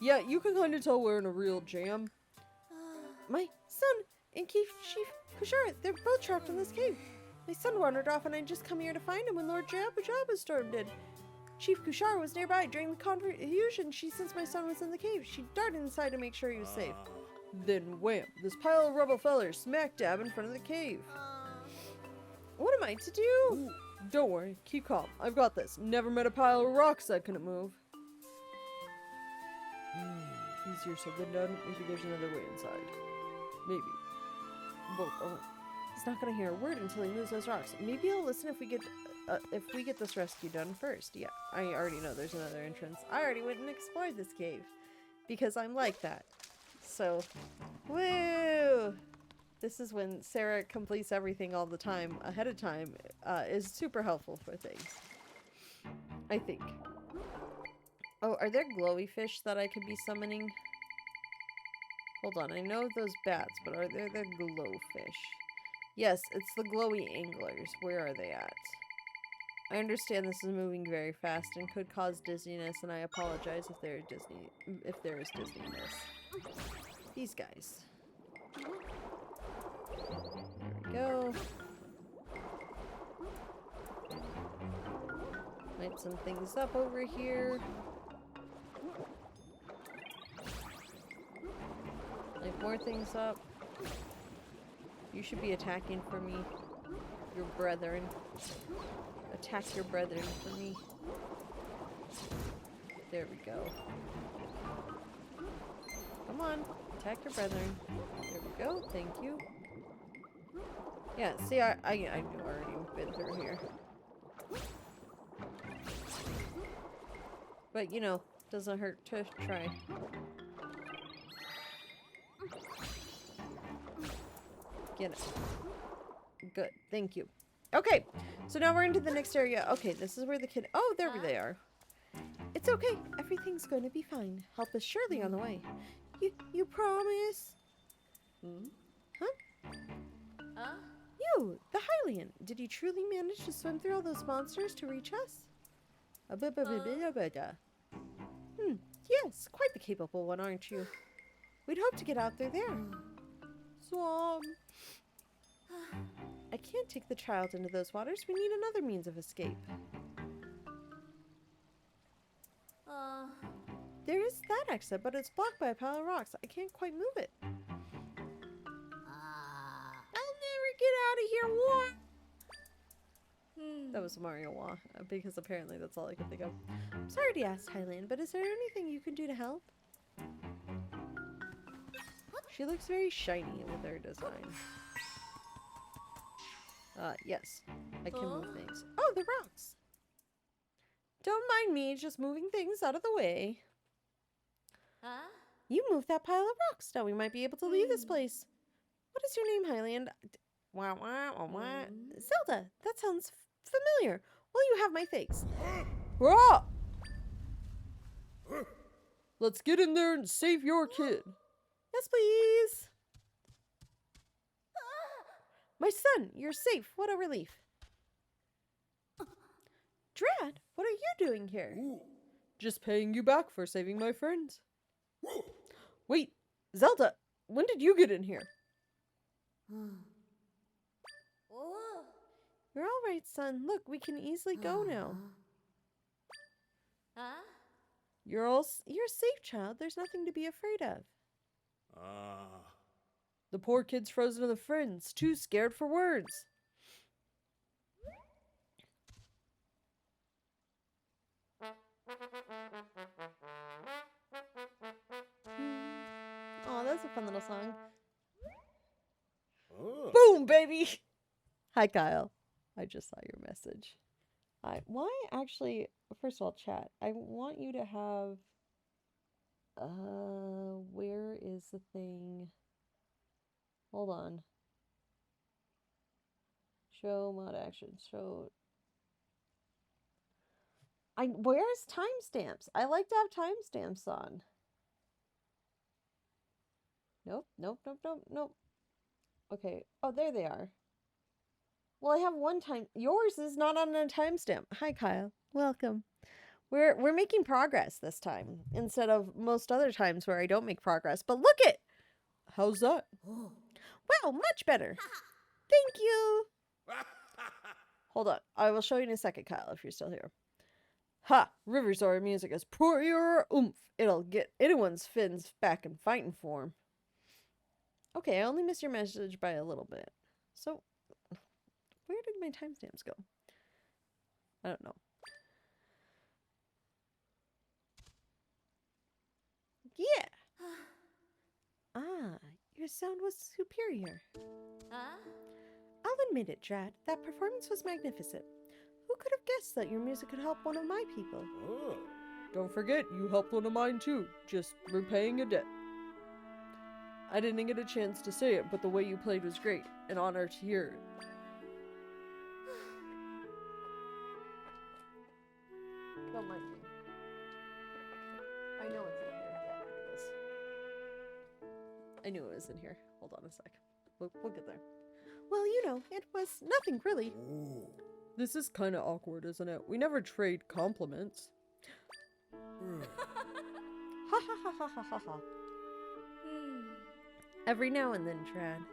Yeah, you can kind of tell we're in a real jam. My son and Chief Kushara, they're both trapped in this cave. My son wandered off and I just come here to find him when Lord Jabba stormed in. Chief Kushara was nearby. During the confusion, she sensed my son was in the cave. She darted inside to make sure he was safe. Then wham, this pile of rubble fell her smack dab in front of the cave. What am I to do? Don't worry, keep calm. I've got this. Never met a pile of rocks that couldn't move. Easier said than done. Maybe there's another way inside. Maybe. But, he's not gonna hear a word until he moves those rocks. Maybe he'll listen if we get this rescue done first. Yeah, I already know there's another entrance. I already went and explored this cave. Because I'm like that. So, woo! This is when Sarah completes everything all the time, ahead of time, is super helpful for things. I think. Oh, are there glowy fish that I could be summoning? Hold on, I know those bats, but are there the glowfish? Yes, it's the glowy anglers. Where are they at? I understand this is moving very fast and could cause dizziness, and I apologize if there is dizziness. These guys. There we go. Light some things up over here. Light more things up. You should be attacking for me. Your brethren. Attack your brethren for me. There we go. Come on. Attack your brethren. There we go. Thank you. Yeah, see, I already been through here. But, you know, doesn't hurt to try. Get it. Good. Thank you. Okay. So now we're into the next area. Okay, this is where the kid... Oh, there they are. It's okay. Everything's going to be fine. Help is surely on the way. You promise? Huh? You, the Hylian. Did you truly manage to swim through all those monsters to reach us? Yes, quite the capable one, aren't you? We'd hope to get out there. Swam. I can't take the child into those waters. We need another means of escape. There is that exit, but it's blocked by a pile of rocks. I can't quite move it. I'll never get out of here. What? That was Mario Wah, because apparently that's all I could think of. I'm sorry to ask, Hylian, but is there anything you can do to help? She looks very shiny with her design. Yes. I can move things. Oh, the rocks! Don't mind me, just moving things out of the way. You moved that pile of rocks. Now we might be able to leave this place. What is your name, Hylian? Zelda! That sounds familiar. Will you have my thanks? Let's get in there and save your kid. Yes, please. My son, you're safe. What a relief. Drad, what are you doing here? Just paying you back for saving my friends. Wait, Zelda, when did you get in here? You're all right, son. Look, we can easily go now. You're safe, child. There's nothing to be afraid of. The poor kid's frozen to the friends, too scared for words. Oh, that's a fun little song. Boom, baby! Hi, Kyle. I just saw your message. Why actually, first of all, chat, I want you to have, where is the thing? Hold on. Show mod action, where's timestamps? I like to have timestamps on. Nope, nope, nope, nope, nope. Okay, oh, there they are. Well, I have one time. Yours is not on a timestamp. Hi, Kyle. Welcome. We're making progress this time instead of most other times where I don't make progress. But look it. How's that? Wow, much better. Thank you. Hold on. I will show you in a second, Kyle, if you're still here. Ha! River Zora music is pure oomph. It'll get anyone's fins back in fighting form. Okay, I only missed your message by a little bit. So, where did my timestamps go? I don't know. Yeah! Ah, your sound was superior. I'll admit it, Drat. That performance was magnificent. Who could have guessed that your music could help one of my people? Oh. Don't forget, you helped one of mine too. Just repaying a debt. I didn't get a chance to say it, but the way you played was great. An honor to hear it. Don't mind me. I know it's in here. Yeah, it is. I knew it was in here. Hold on a sec. We'll get there. Well, you know, it was nothing really. Ooh. This is kind of awkward, isn't it? We never trade compliments. Ha ha ha ha ha ha ha. Every now and then, Trad.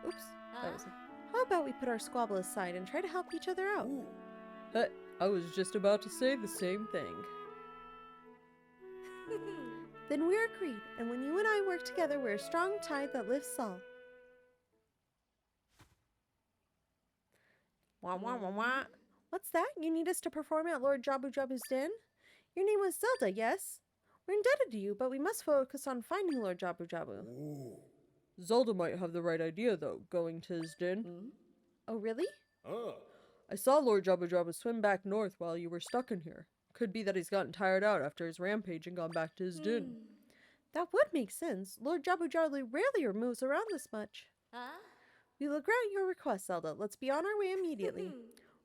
Oops, that was it. How about we put our squabble aside and try to help each other out? I was just about to say the same thing. Then we're agreed, and when you and I work together, we're a strong tide that lifts all. Wah wah wah wah. What's that? You need us to perform at Lord Jabu Jabu's den? Your name was Zelda, yes? We're indebted to you, but we must focus on finding Lord Jabu Jabu. Ooh. Zelda might have the right idea, though, going to his den. Oh, really? I saw Lord Jabu Jabu swim back north while you were stuck in here. Could be that he's gotten tired out after his rampage and gone back to his den. That would make sense. Lord Jabu Jabu rarely moves around this much. We will grant your request, Zelda. Let's be on our way immediately.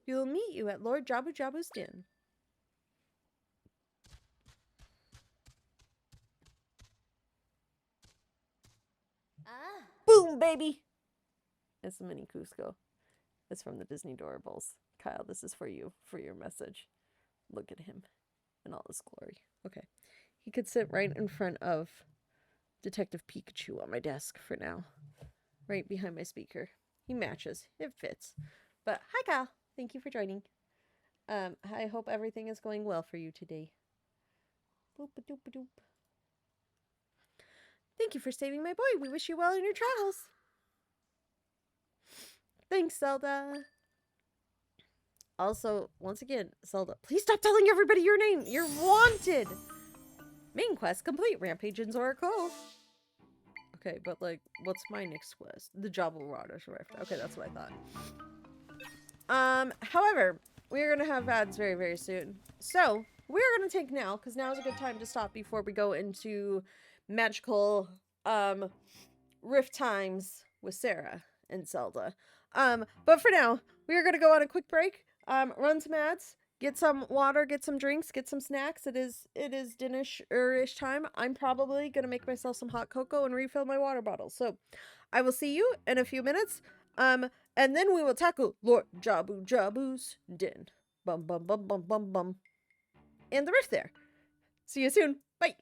We will meet you at Lord Jabu Jabu's den. Boom, baby! It's the mini Cusco. It's from the Disney Doorables. Kyle, this is for you, for your message. Look at him in all his glory. Okay. He could sit right in front of Detective Pikachu on my desk for now. Right behind my speaker. He matches. It fits. But hi, Kyle. Thank you for joining. I hope everything is going well for you today. Boop-a-doop-a-doop. Thank you for saving my boy. We wish you well in your travels. Thanks, Zelda. Also, once again, Zelda, please stop telling everybody your name. You're wanted. Main quest complete. Rampage in Zora Cove. Okay, but like, what's my next quest? The Jabal Rider Rift. Okay, that's what I thought. However, we're gonna have ads very, very soon. So, we're gonna take now, because now is a good time to stop before we go into magical, rift times with Sarah and Zelda. But for now, we are gonna go on a quick break, run some ads, get some water, get some drinks, get some snacks. It is dinner-ish time. I'm probably gonna make myself some hot cocoa and refill my water bottle. So, I will see you in a few minutes. And then we will tackle Lord Jabu Jabu's den. Bum bum bum bum bum bum. And the rift there. See you soon. Bye.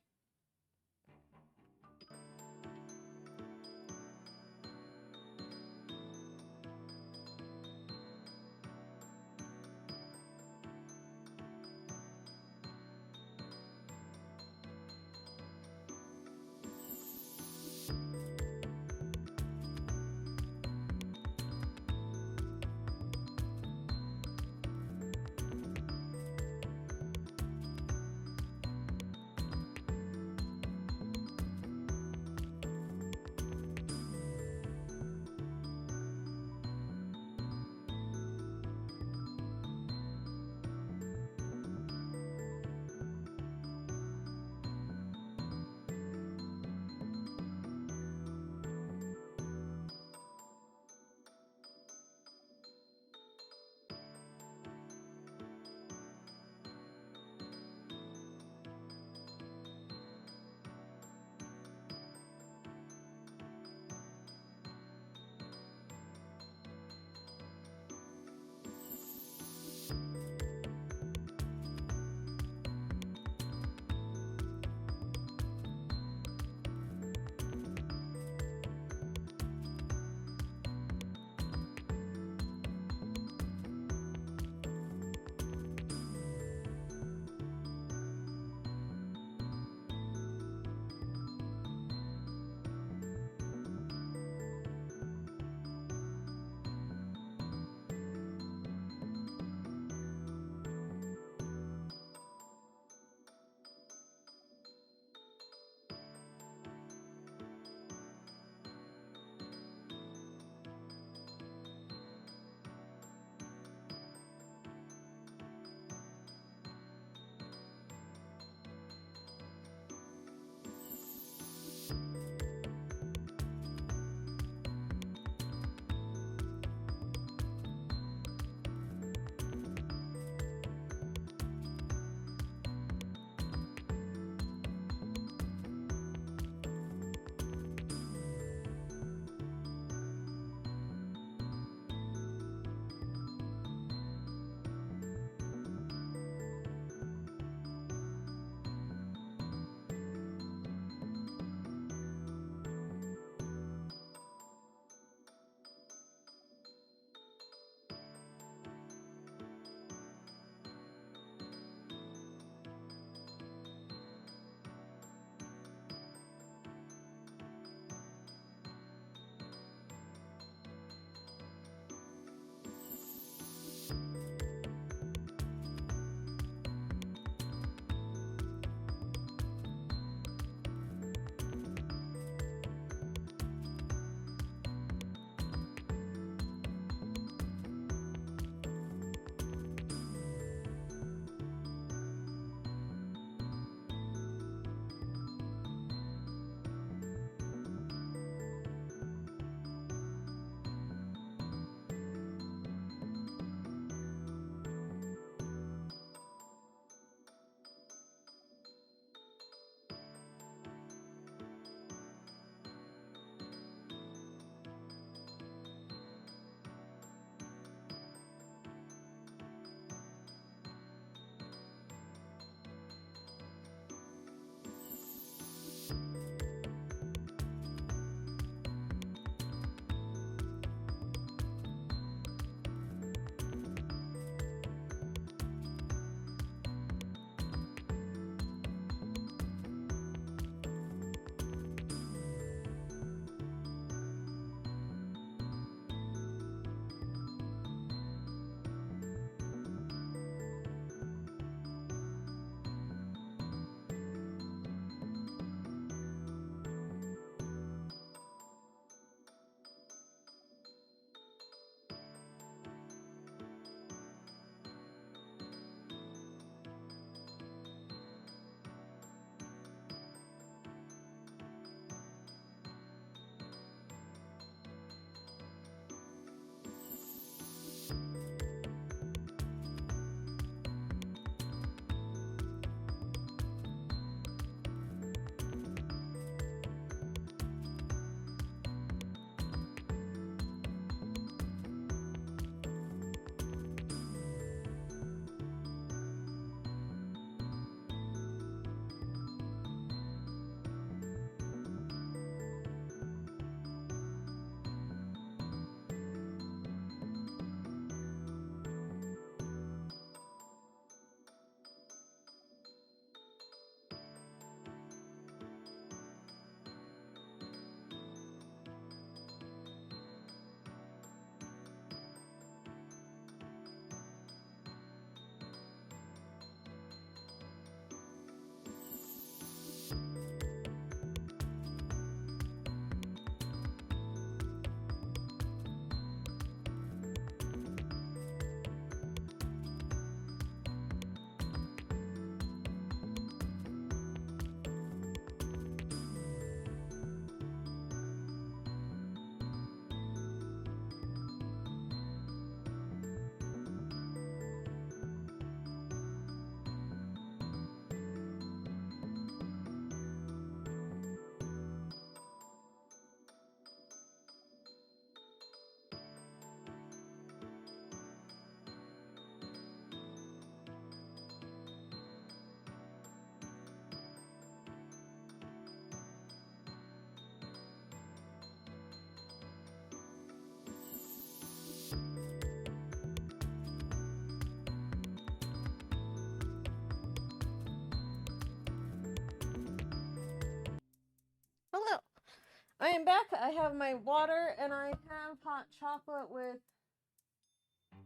I am back. I have my water and I have hot chocolate with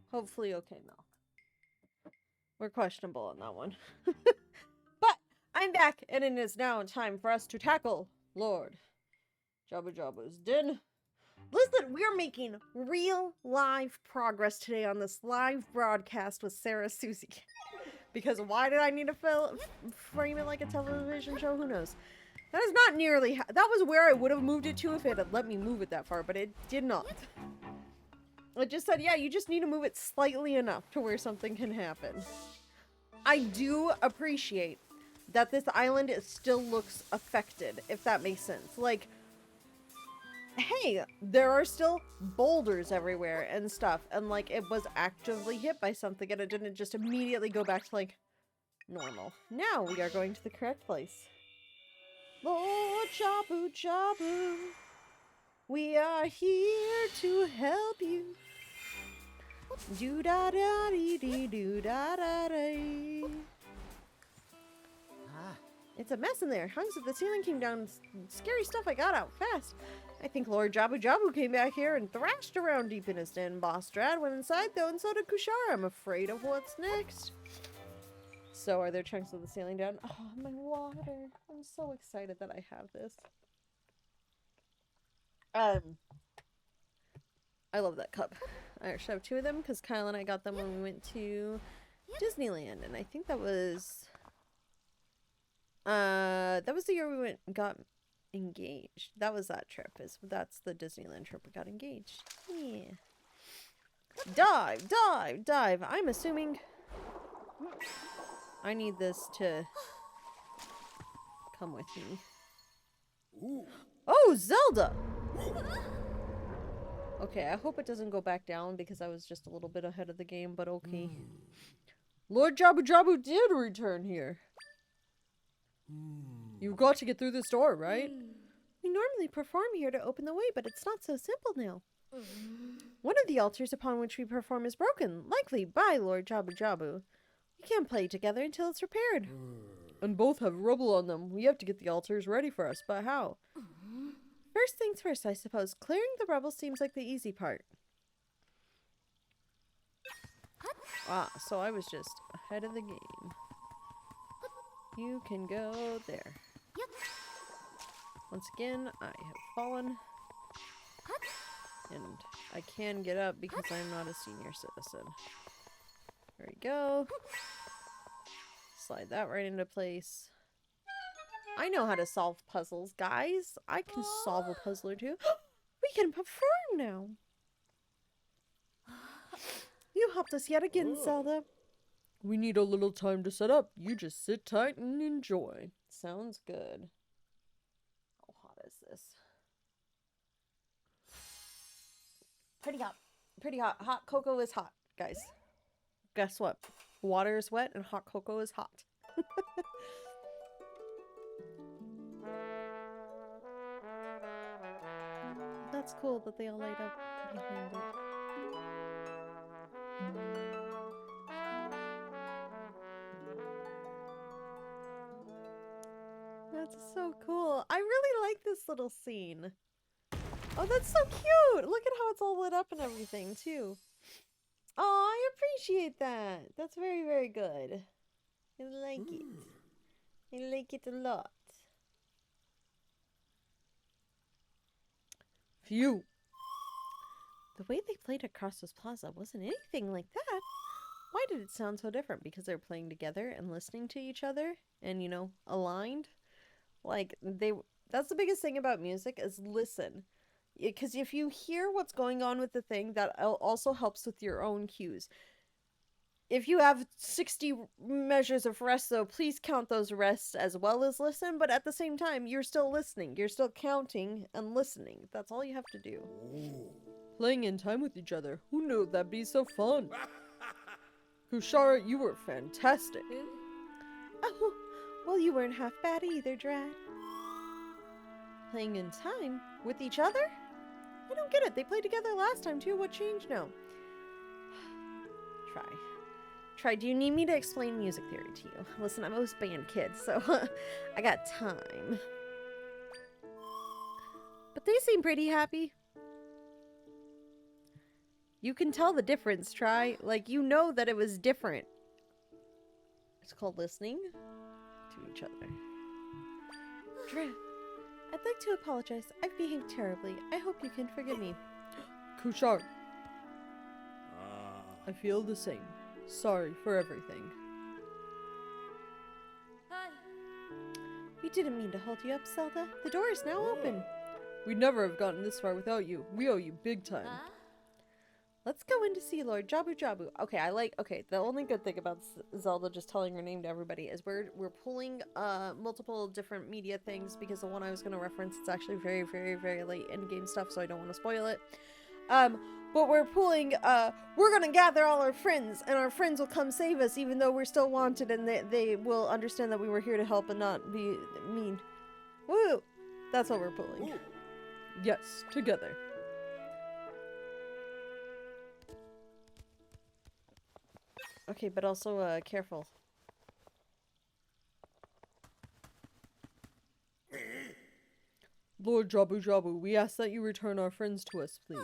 hopefully okay milk. We're questionable on that one. But I'm back and it is now time for us to tackle Lord Jabu Jabu's Den. Listen, we're making real live progress today on this live broadcast with Sarah Susie. Because why did I need to frame it like a television show? Who knows? That is not nearly... that was where I would have moved it to if it had let me move it that far, but it did not. It just said, yeah, you just need to move it slightly enough to where something can happen. I do appreciate that this island still looks affected, if that makes sense. Like, hey, there are still boulders everywhere and stuff, and like it was actively hit by something and it didn't just immediately go back to like normal. Now we are going to the correct place. Lord Jabu Jabu, we are here to help you. Do da da dee dee do da da dee. It's a mess in there. Hunks of the ceiling came down. Scary stuff. I got out fast. I think Lord Jabu Jabu came back here and thrashed around deep in his den. Boss Strad went inside though, and so did Kushara. I'm afraid of what's next. So, are there chunks of the ceiling down? Oh, my water. I'm so excited that I have this. I love that cup. I actually have two of them because Kyle and I got them when we went to Disneyland, and I think that was the year we got engaged. That was that trip. That's the Disneyland trip we got engaged. Yeah. Dive, dive, dive. I'm assuming I need this to come with me. Ooh. Oh, Zelda! Okay, I hope it doesn't go back down because I was just a little bit ahead of the game, but okay. Lord Jabu Jabu did return here. You've got to get through this door, right? We normally perform here to open the way, but it's not so simple now. One of the altars upon which we perform is broken, likely by Lord Jabu Jabu. We can't play together until it's repaired. And both have rubble on them. We have to get the altars ready for us, but how? First things first, I suppose. Clearing the rubble seems like the easy part. Ah, so I was just ahead of the game. You can go there. Once again, I have fallen. And I can get up because I'm not a senior citizen. There we go. Slide that right into place. I know how to solve puzzles, guys. I can solve a puzzle or two. We can perform now. You helped us yet again, Zelda. We need a little time to set up. You just sit tight and enjoy. Sounds good. How hot is this? Pretty hot. Pretty hot. Hot cocoa is hot, guys. Guess what? Water is wet and hot cocoa is hot. That's cool that they all light up behind it. That's so cool. I really like this little scene. Oh, that's so cute. Look at how it's all lit up and everything, too. Oh, I appreciate that. That's very, very good. I like it. I like it a lot. Phew. The way they played at Crossos Plaza wasn't anything like that. Why did it sound so different? Because they're playing together and listening to each other and, you know, aligned? Like, that's the biggest thing about music is listen. Because if you hear what's going on with the thing, that also helps with your own cues. If you have 60 measures of rest, though, please count those rests as well as listen. But at the same time, you're still listening. You're still counting and listening. That's all you have to do. Ooh. Playing in time with each other. Who knew that'd be so fun? Kushara, you were fantastic. Oh, well, you weren't half bad either, Drad. Playing in time? With each other? I don't get it. They played together last time, too. What changed now? Try. Do you need me to explain music theory to you? Listen, I'm a band kid, so I got time. But they seem pretty happy. You can tell the difference, Try. Like, you know that it was different. It's called listening to each other. Dra, I'd like to apologize. I've behaved terribly. I hope you can forgive me. Kushar. I feel the same. Sorry for everything. Hi. We didn't mean to hold you up, Zelda. The door is now open. We'd never have gotten this far without you. We owe you big time. Let's go in to see Lord Jabu Jabu. Okay, the only good thing about Zelda just telling her name to everybody is we're pulling multiple different media things, because the one I was going to reference, it's actually very, very, very late in-game stuff, so I don't want to spoil it. But we're pulling, we're going to gather all our friends, and our friends will come save us even though we're still wanted, and they will understand that we were here to help and not be mean. Woo! That's what we're pulling. Ooh. Yes, together. Okay, but also, careful. Lord Jabu Jabu, we ask that you return our friends to us, please.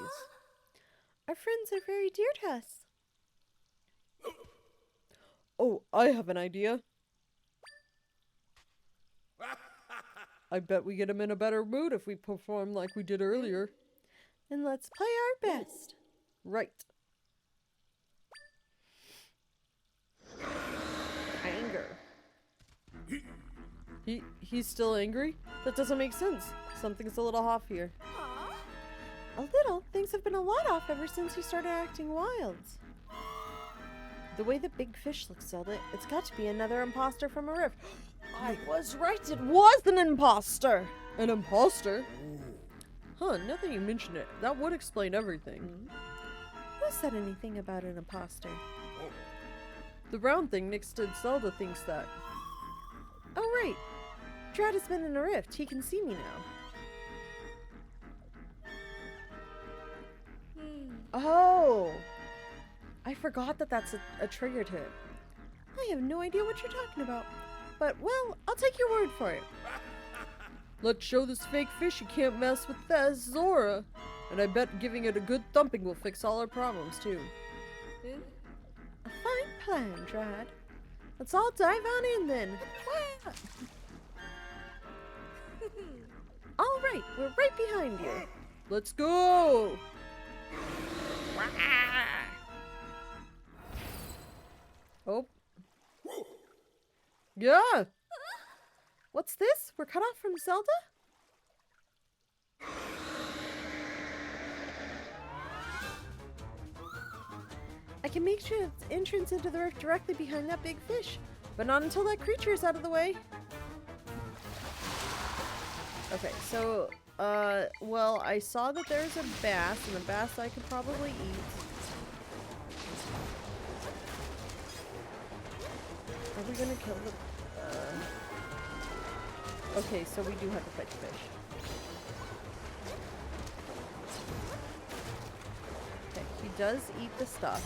Our friends are very dear to us. Oh, I have an idea. I bet we get him in a better mood if we perform like we did earlier. Then let's play our best. Right. Anger. He's still angry? That doesn't make sense. Something's a little off here. A little? Things have been a lot off ever since you started acting wild. The way the big fish looks, Zelda, it's got to be another imposter from a rift. I was right, it was an imposter! An imposter? Huh, now that you mention it, that would explain everything. Who said anything about an imposter? The round thing next to Zelda thinks that. Oh, right. Drat has been in a rift. He can see me now. Oh! I forgot that that's a trigger to it. I have no idea what you're talking about. But, well, I'll take your word for it. Let's show this fake fish you can't mess with that Zora. And I bet giving it a good thumping will fix all our problems, too. A fine plan, Drat. Let's all dive on in, then. All right, we're right behind you. Let's go! Oh. Yeah! What's this? We're cut off from Zelda? I can make sure it's entrance into the rift directly behind that big fish, but not until that creature is out of the way. Okay, so, well, I saw that there's a bass, and a bass I could probably eat. Are we gonna kill the, okay, so we do have to fight the fish. Okay, he does eat the stuff.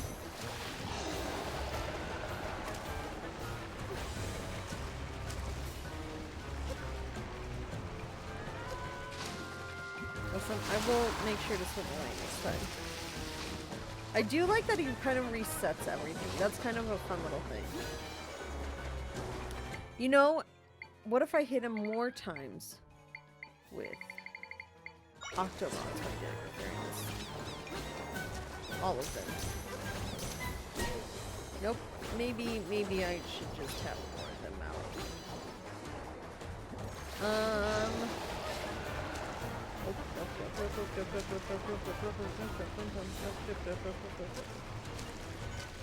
Listen, I will make sure to swim away next time. I do like that he kind of resets everything. That's kind of a fun little thing. You know, what if I hit him more times with Octomons by during this? All of them. Nope. Maybe I should just have more of them out.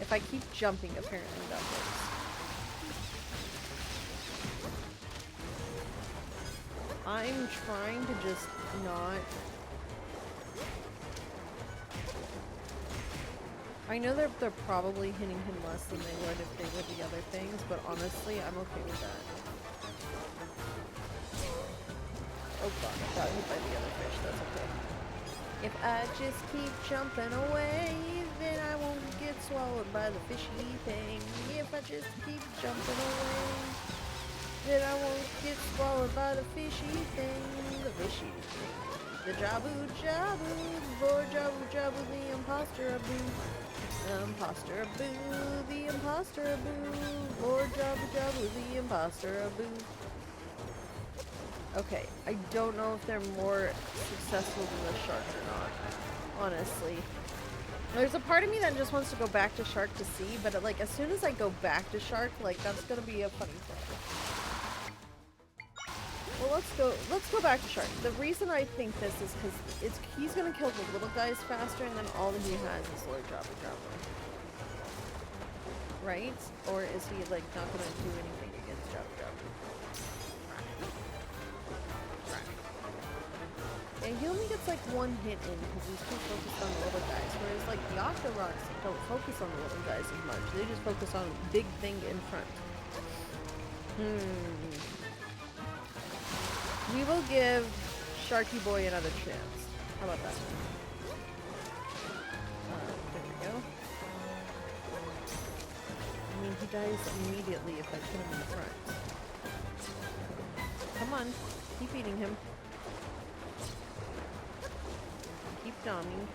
If I keep jumping, apparently that works. I'm trying to just not... I know they're probably hitting him less than they would if they were the other things, but honestly, I'm okay with that. Oh god, I got hit by the other fish, that's okay. If I just keep jumping away, then I won't get swallowed by the fishy thing. If I just keep jumping away, then I won't get swallowed by the fishy thing. The fishy thing. The Jabu Jabu, Lord Jabu Jabu, the imposter Abu. The imposter Abu, the imposter Abu. Lord Jabu Jabu, the imposter Abu. Okay, I don't know if they're more successful than the shark or not, honestly. There's a part of me that just wants to go back to shark to see, but like as soon as I go back to shark, like that's gonna be a funny thing. Well, let's go back to shark. The reason I think this is because he's gonna kill the little guys faster, and then all he has is Lord Jabba Jabba. Right? Or is he like not gonna do anything against Jabba Jabba? Yeah, he only gets like one hit in because he's too focused on the little guys, whereas like the Octoroks don't focus on the little guys as much. They just focus on big thing in front. We will give Sharky Boy another chance. How about that? There we go. I mean, he dies immediately if I put him in the front. Come on, keep eating him. Keep doming.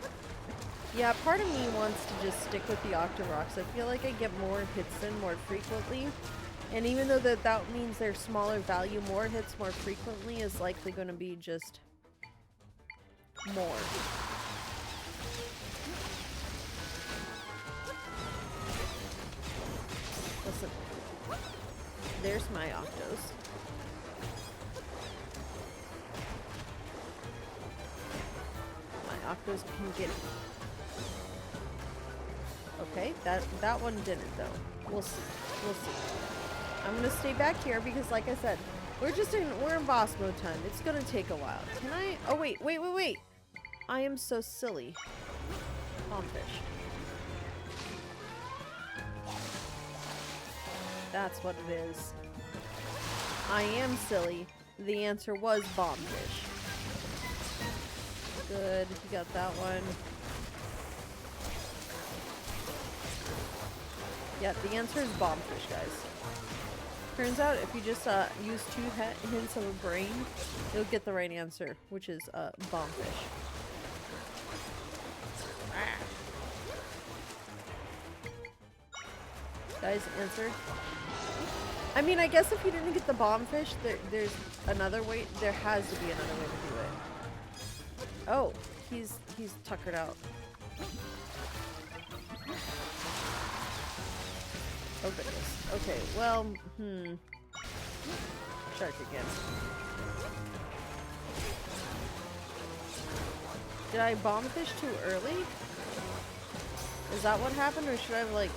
Yeah, part of me wants to just stick with the Octoroks. I feel like I get more hits in more frequently. And even though that means they're smaller value, more hits more frequently is likely going to be just more. Listen. There's my Octos. My Octos can get it. Okay, that one didn't though. We'll see. We'll see. I'm gonna stay back here because, like I said, we're in boss mode time. It's gonna take a while. Can I? Oh wait. I am so silly. Bombfish. That's what it is. I am silly. The answer was bombfish. Good. You got that one. Yeah, the answer is bombfish, guys. Turns out if you just use 2 hints of a brain, you'll get the right answer, which is bombfish. Ah. Guys, answer. I mean, I guess if you didn't get the bombfish, there's another way. There has to be another way to do it. Oh, he's tuckered out. Oh goodness. Okay, well, Shark again. Did I bombfish too early? Is that what happened, or should I have, like,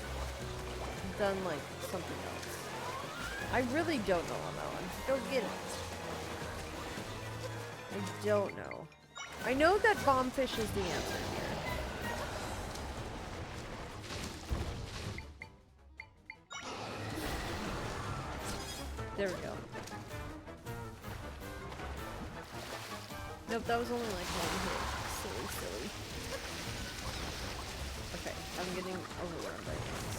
done, like, something else? I really don't know on that one. Go get it. I don't know. I know that bombfish is the answer here. There we go. Nope, that was only like 1 hit. Silly. Okay, I'm getting overrun by things.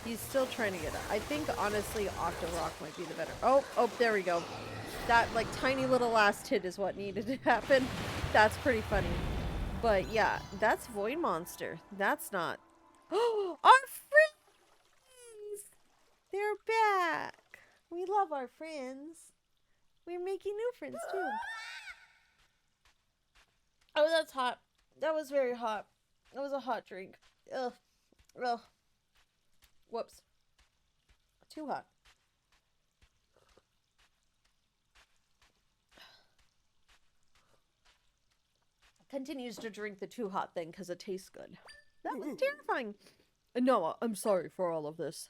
He's still trying to get it. I think, honestly, Octorok might be the better. Oh, there we go. That, like, tiny little last hit is what needed to happen. That's pretty funny. But, yeah, that's Void Monster. That's not... Oh, our friends! They're back! We love our friends. We're making new friends, too. Oh, that's hot. That was very hot. That was a hot drink. Ugh. Ugh. Whoops. Too hot. Continues to drink the too hot thing because it tastes good. That was terrifying. No, I'm sorry for all of this.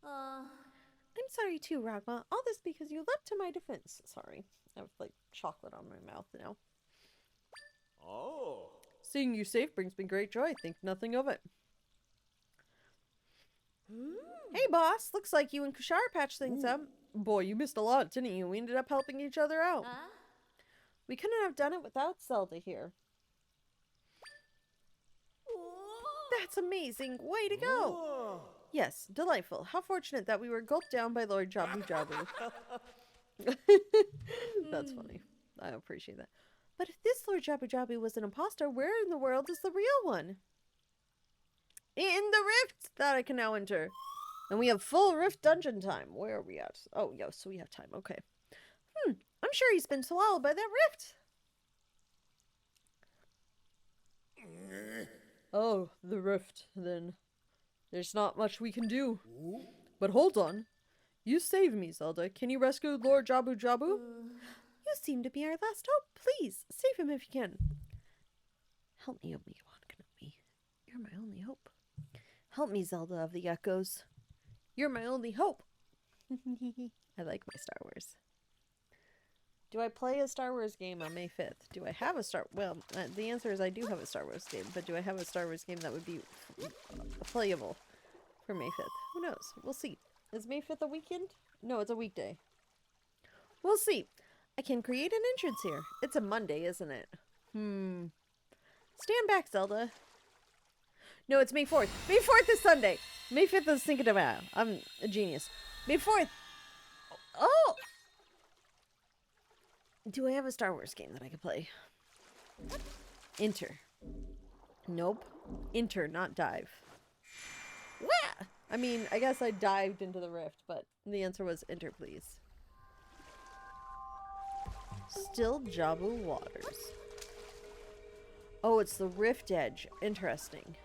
I'm sorry too, Ragma. All this because you leapt to my defense. Sorry. I have, like, chocolate on my mouth now. Oh. Seeing you safe brings me great joy. Think nothing of it. Hey, boss. Looks like you and Kushar patched things up. Boy, you missed a lot, didn't you? We ended up helping each other out. We couldn't have done it without Zelda here. That's amazing. Way to go. Oh. Yes, delightful. How fortunate that we were gulped down by Lord Jabu Jabu. That's funny. I appreciate that. But if this Lord Jabu Jabu was an imposter, where in the world is the real one? In the rift that I can now enter. And we have full rift dungeon time. Where are we at? Oh, yeah, so we have time. Okay. I'm sure he's been swallowed by that rift. Oh, the rift, then. There's not much we can do. But hold on. You saved me, Zelda. Can you rescue Lord Jabu Jabu? You seem to be our last hope. Please, save him if you can. Help me, Obi-Wan Kenobi. You're my only hope. Help me, Zelda of the Echoes. You're my only hope. I like my Star Wars. Do I play a Star Wars game on May 5th? Do I have a Well, the answer is I do have a Star Wars game, but do I have a Star Wars game that would be playable for May 5th? Who knows? We'll see. Is May 5th a weekend? No, it's a weekday. We'll see. I can create an entrance here. It's a Monday, isn't it? Stand back, Zelda. No, it's May 4th. May 4th is Sunday. May 5th is Cinco de Mayo. I'm a genius. May 4th. Oh! Do I have a Star Wars game that I could play? Enter. Nope. Enter, not dive. Wah! I mean, I guess I dived into the rift, but the answer was enter, please. Still Jabu Waters. Oh, it's the rift edge. Interesting.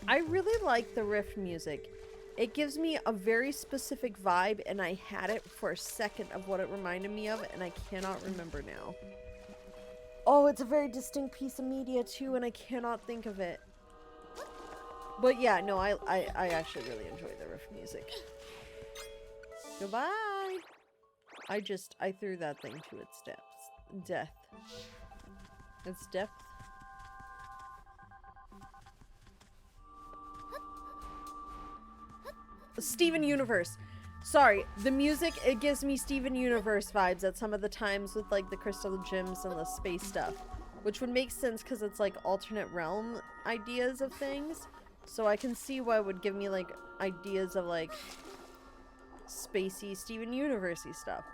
I really like the rift music. It gives me a very specific vibe, and I had it for a second of what it reminded me of, and I cannot remember now. Oh, it's a very distinct piece of media, too, and I cannot think of it. But yeah, no, I actually really enjoy the riff music. Goodbye! I threw that thing to its death. Its depth. Steven Universe. Sorry, the music, it gives me Steven Universe vibes at some of the times with like the crystal gems and the space stuff. Which would make sense because it's like alternate realm ideas of things. So I can see why it would give me like ideas of like spacey Steven Universe-y stuff.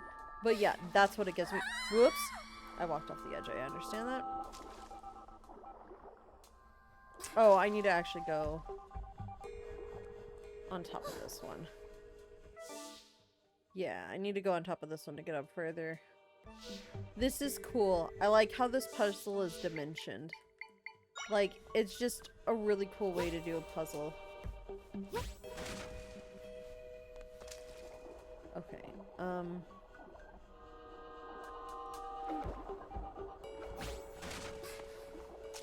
But yeah, that's what it gives me. Whoops. I walked off the edge. I understand that. Oh, I need to actually go on top of this one. Yeah, I need to go on top of this one to get up further. This is cool. I like how this puzzle is dimensioned. Like, it's just a really cool way to do a puzzle. Okay,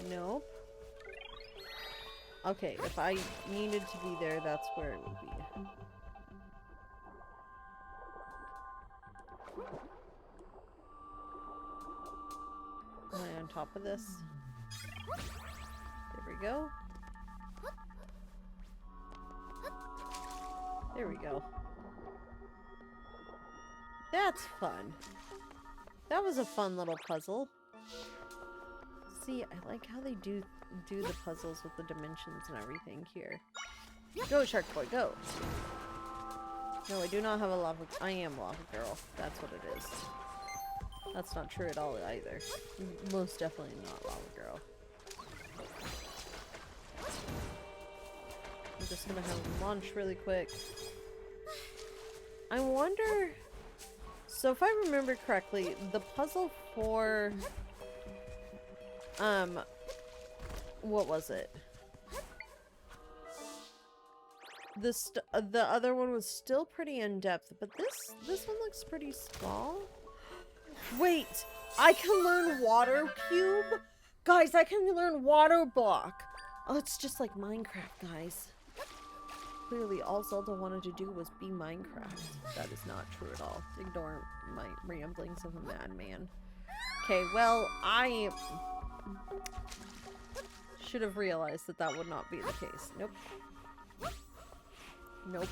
nope. Okay, if I needed to be there, that's where it would be. Am I on top of this? There we go. There we go. That's fun. That was a fun little puzzle. See, I like how they do the puzzles with the dimensions and everything here. Go, Shark Boy, go! No, I do not have a lava... I am Lava Girl. That's what it is. That's not true at all either. Most definitely not Lava Girl. I'm just gonna have lunch really quick. I wonder... So if I remember correctly, the puzzle for... what was it? The other one was still pretty in-depth, but this one looks pretty small. Wait! I can learn Water Cube? Guys, I can learn Water Block! Oh, it's just like Minecraft, guys. Clearly, all Zelda wanted to do was be Minecraft. That is not true at all. Ignore my ramblings of a madman. Okay, well, I should have realized that that would not be the case. Nope. Nope.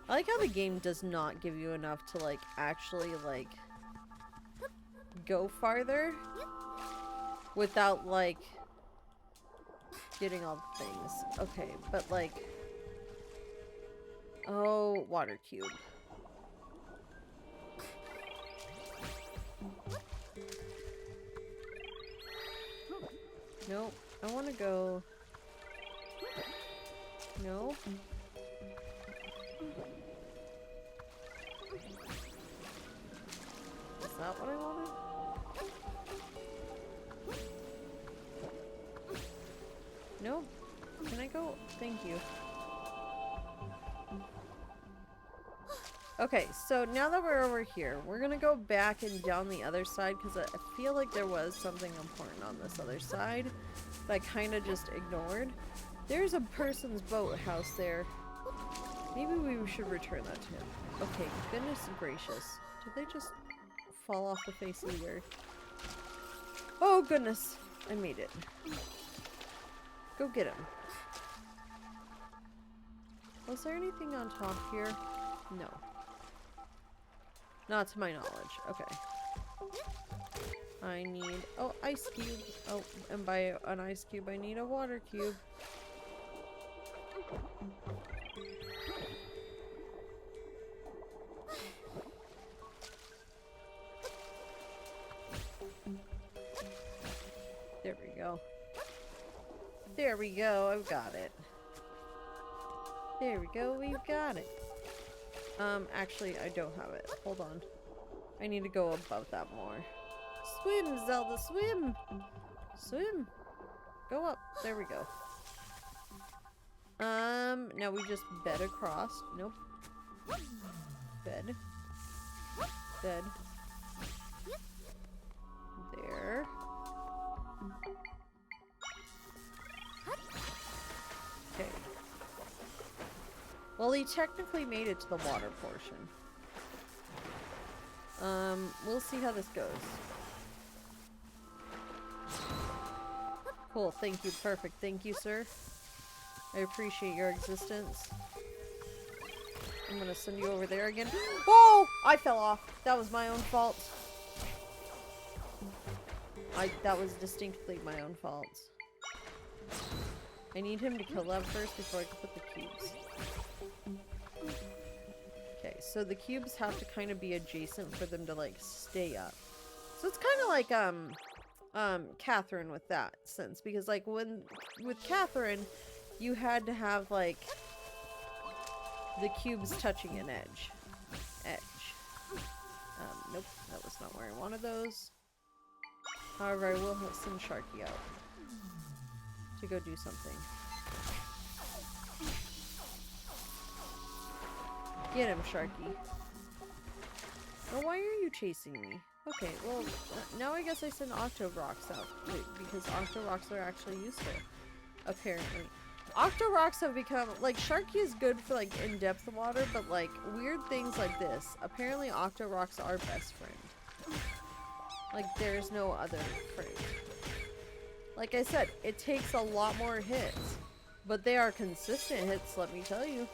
I like how the game does not give you enough to, like, actually, like, go farther without, like, getting all the things. Okay, but, like, oh, Water Cube. Nope. I want to go... No. Is that what I wanted? Nope. Can I go? Thank you. Okay, so now that we're over here, we're gonna go back and down the other side because I feel like there was something important on this other side that I kind of just ignored. There's a person's boathouse there. Maybe we should return that to him. Okay, goodness gracious. Did they just fall off the face of the earth? Oh goodness, I made it. Go get him. Was there anything on top here? No. Not to my knowledge. Okay. I need... Oh, ice cube. Oh, and by an ice cube, I need a water cube. There we go. There we go. I've got it. There we go. We've got it. Actually, I don't have it. Hold on. I need to go above that more. Swim, Zelda, swim! Swim! Go up. There we go. Now we just bed across. Nope. Bed. Bed. There. Okay. Well, he technically made it to the water portion. We'll see how this goes. Cool, thank you, perfect. Thank you, sir. I appreciate your existence. I'm gonna send you over there again. Whoa! I fell off. That was my own fault. That was distinctly my own fault. I need him to kill them first before I can put the cubes. Okay, so the cubes have to kind of be adjacent for them to, like, stay up. So it's kind of like, Catherine with that sense. Because, like, with Catherine, you had to have, like, the cubes touching an edge. Nope, that was not where I wanted those. However, I will send Sharky out to go do something. Get him, Sharky. Oh, why are you chasing me? Okay, well, now I guess I send Octorocks out, because Octorocks are actually useful, apparently. Octorocks have become, like, Sharky is good for, like, in-depth water, but, like, weird things like this, apparently Octorocks are best friend. Like, there's no other friend. Like I said, it takes a lot more hits, but they are consistent hits, let me tell you.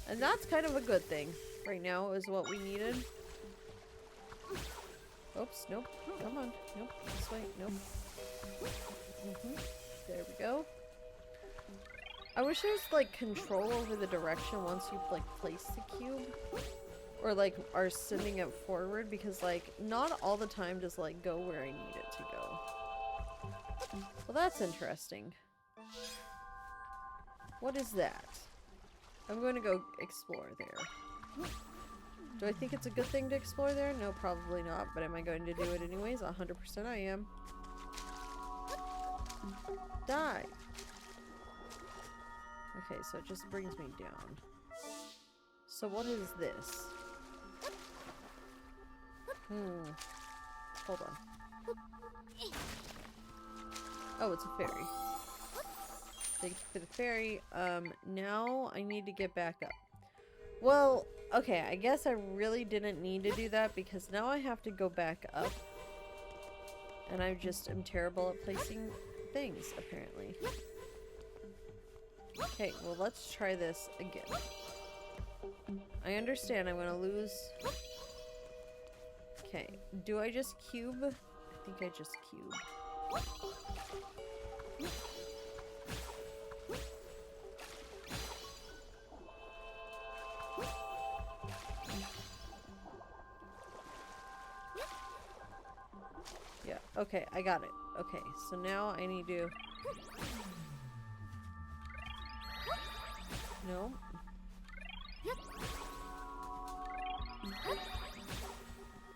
And that's kind of a good thing. Right now is what we needed. Oops, nope. Come on. Nope. This way. Nope. There we go. I wish there was, like, control over the direction once you, like, place the cube. Or, like, are sending it forward, because, like, not all the time does, like, go where I need it to go. Well, that's interesting. What is that? I'm going to go explore there. Do I think it's a good thing to explore there? No, probably not, but am I going to do it anyways? 100% I am. Die! Okay, so it just brings me down. So what is this? Hold on. Oh, it's a fairy. Thank you for the fairy. Now I need to get back up. Well, okay, I guess I really didn't need to do that because now I have to go back up. And I just am terrible at placing things, apparently. Okay, well, let's try this again. I understand I'm gonna lose. Okay, do I just cube? I think I just cube. Yeah, Okay, I got it. Okay, so now I need to... No.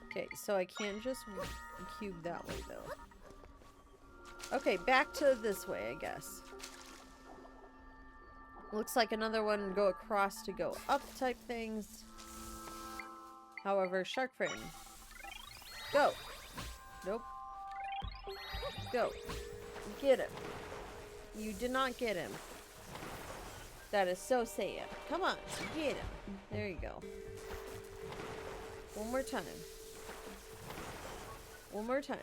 Okay, so I can't just cube that way, though. Okay, back to this way, I guess. Looks like another one go across to go up type things. However, shark friend. Go! Nope. Go. Get him. You did not get him. That is so sad. Come on, get him. There you go. One more time. One more time.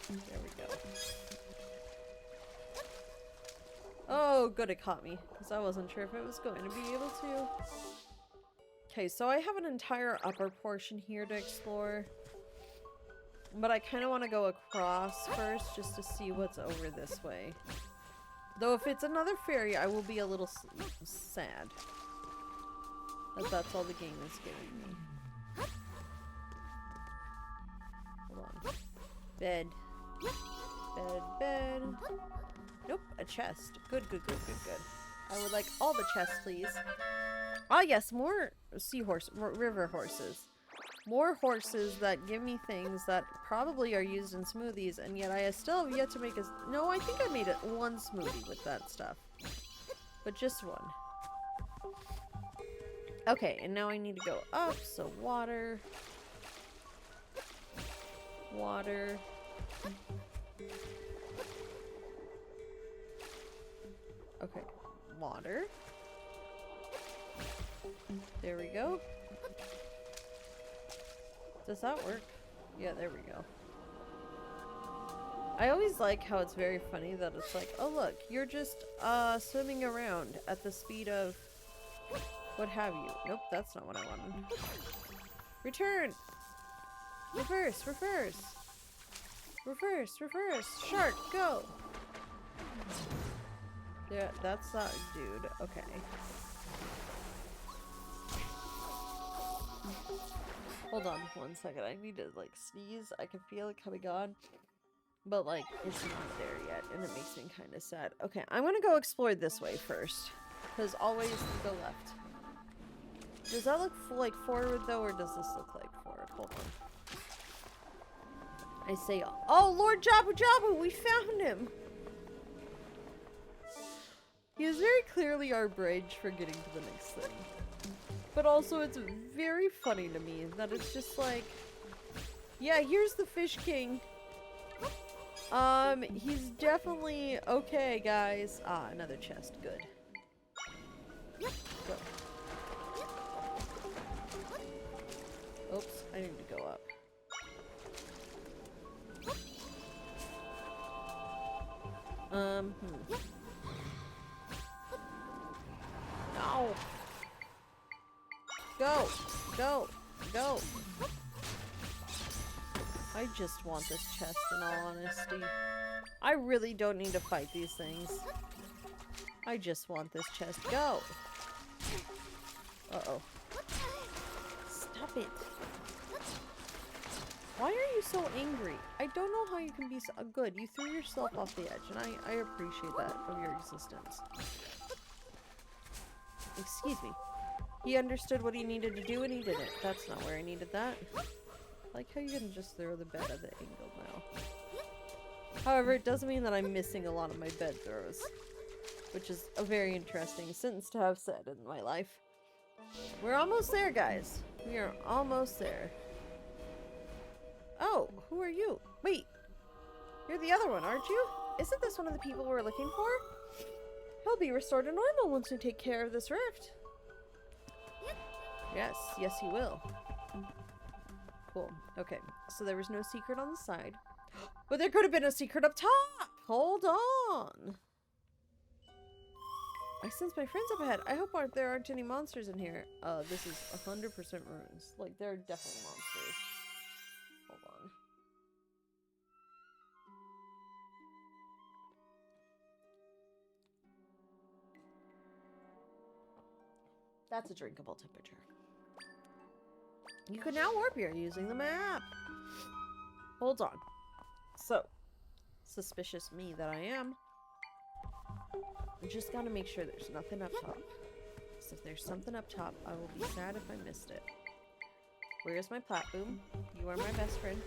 There we go. Oh, good, it caught me. Because I wasn't sure if it was going to be able to. Okay, so I have an entire upper portion here to explore. But I kind of want to go across first just to see what's over this way. Though if it's another fairy, I will be a little sad. But that's all the game is giving me. Hold on. Bed. Bed, bed. Nope, a chest. Good, good, good, good, good. I would like all the chests, please. Ah, yes, more river horses. More horses that give me things that probably are used in smoothies, and yet I still have yet to make a... No, I think I made it one smoothie with that stuff. But just one. Okay, and now I need to go up, so water. Water. Okay, water. There we go. Does that work? Yeah, there we go. I always like how it's very funny that it's like, oh look, you're just swimming around at the speed of what have you. Nope, that's not what I wanted. Return! Reverse, reverse! Reverse, reverse! Shark, go! Yeah, that's that dude. Okay. Hold on 1 second. I need to, like, sneeze. I can feel it coming on. But, like, it's not there yet, and it makes me kind of sad. Okay, I'm gonna go explore this way first. Because always go left. Does that look, like, forward, though, or does this look like forward? Hold on. I say, oh, Lord Jabu Jabu! We found him! He is very clearly our bridge for getting to the next thing. But also, it's very funny to me that it's just like, yeah, here's the Fish King. He's definitely okay, guys. Ah, another chest. Good. Go. Oops, I need to go up. No. Go! Go! Go! I just want this chest in all honesty. I really don't need to fight these things. I just want this chest. Go! Uh-oh. Stop it. Why are you so angry? I don't know how you can be so good. You threw yourself off the edge, and I appreciate that of your existence. Excuse me. He understood what he needed to do and he did it. That's not where I needed that. I like how you can just throw the bed at the angle now. However, it does mean that I'm missing a lot of my bed throws. Which is a very interesting sentence to have said in my life. We're almost there, guys. We are almost there. Oh, who are you? Wait. You're the other one, aren't you? Isn't this one of the people we're looking for? He'll be restored to normal once we take care of this rift. Yes, yes he will. Cool. Okay, so there was no secret on the side. But there could have been a secret up top! Hold on! I sense my friends up ahead. I hope there aren't any monsters in here. This is 100% runes. Like, there are definitely monsters. Hold on. That's a drinkable temperature. You can now warp here using the map. Hold on. So, suspicious me that I am. I just gotta make sure there's nothing up top. Because if there's something up top, I will be sad if I missed it. Where's my platform? You are my best friend.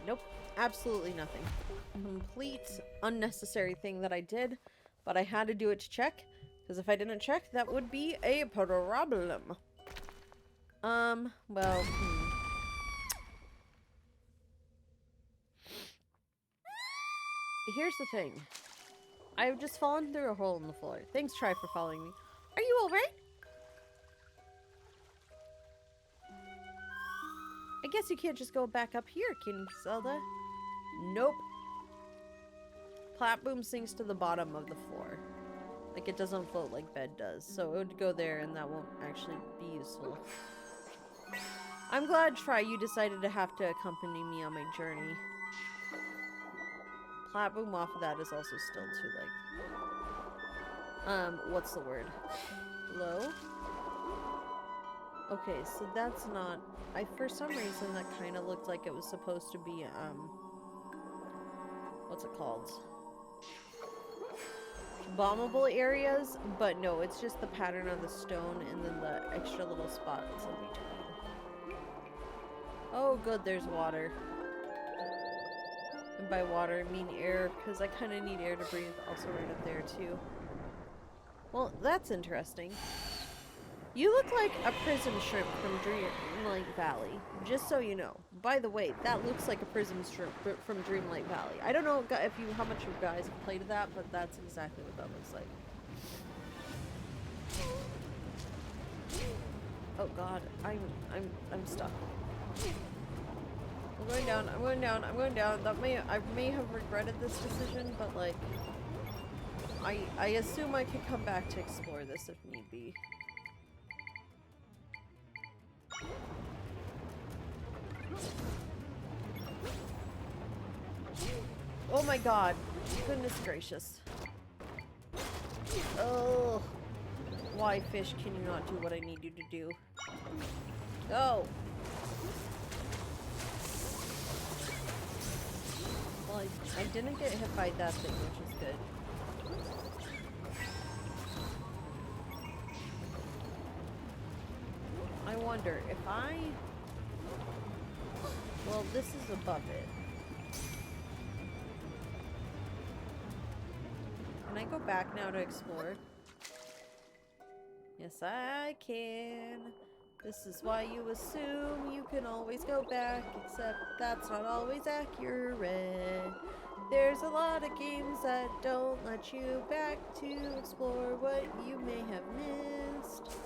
Nope. Absolutely nothing. Complete unnecessary thing that I did. But I had to do it to check. Because if I didn't check, that would be a problem. Well, Here's the thing. I've just fallen through a hole in the floor. Thanks, Try, for following me. Are you alright? I guess you can't just go back up here, can you, Zelda? Nope. Platboom sinks to the bottom of the floor. Like, it doesn't float like bed does. So it would go there and that won't actually be useful. I'm glad, Try, you decided to have to accompany me on my journey. Platboom off of that is also still too, like... what's the word? Low? Okay, so that's not... for some reason, that kind of looked like it was supposed to be, what's it called? Bombable areas, but no, it's just the pattern of the stone and then the extra little spots in between. Oh, good, there's water. And by water, I mean air, because I kind of need air to breathe also right up there, too. Well, that's interesting. You look like a prism shrimp from Dreamlight Valley, just so you know. By the way, that looks like a prism shrimp from Dreamlight Valley. I don't know if how much you guys have played of that, but that's exactly what that looks like. Oh god, I'm stuck. I'm going down, I'm going down, I'm going down. I may have regretted this decision, but like I assume I could come back to explore this if need be. Oh my god. Goodness gracious. Oh. Why, fish, can you not do what I need you to do? Go! Well, I didn't get hit by that thing, which is good. I wonder if I... Well, this is above it. Can I go back now to explore? Yes, I can. This is why you assume you can always go back, except that's not always accurate. There's a lot of games that don't let you back to explore what you may have missed.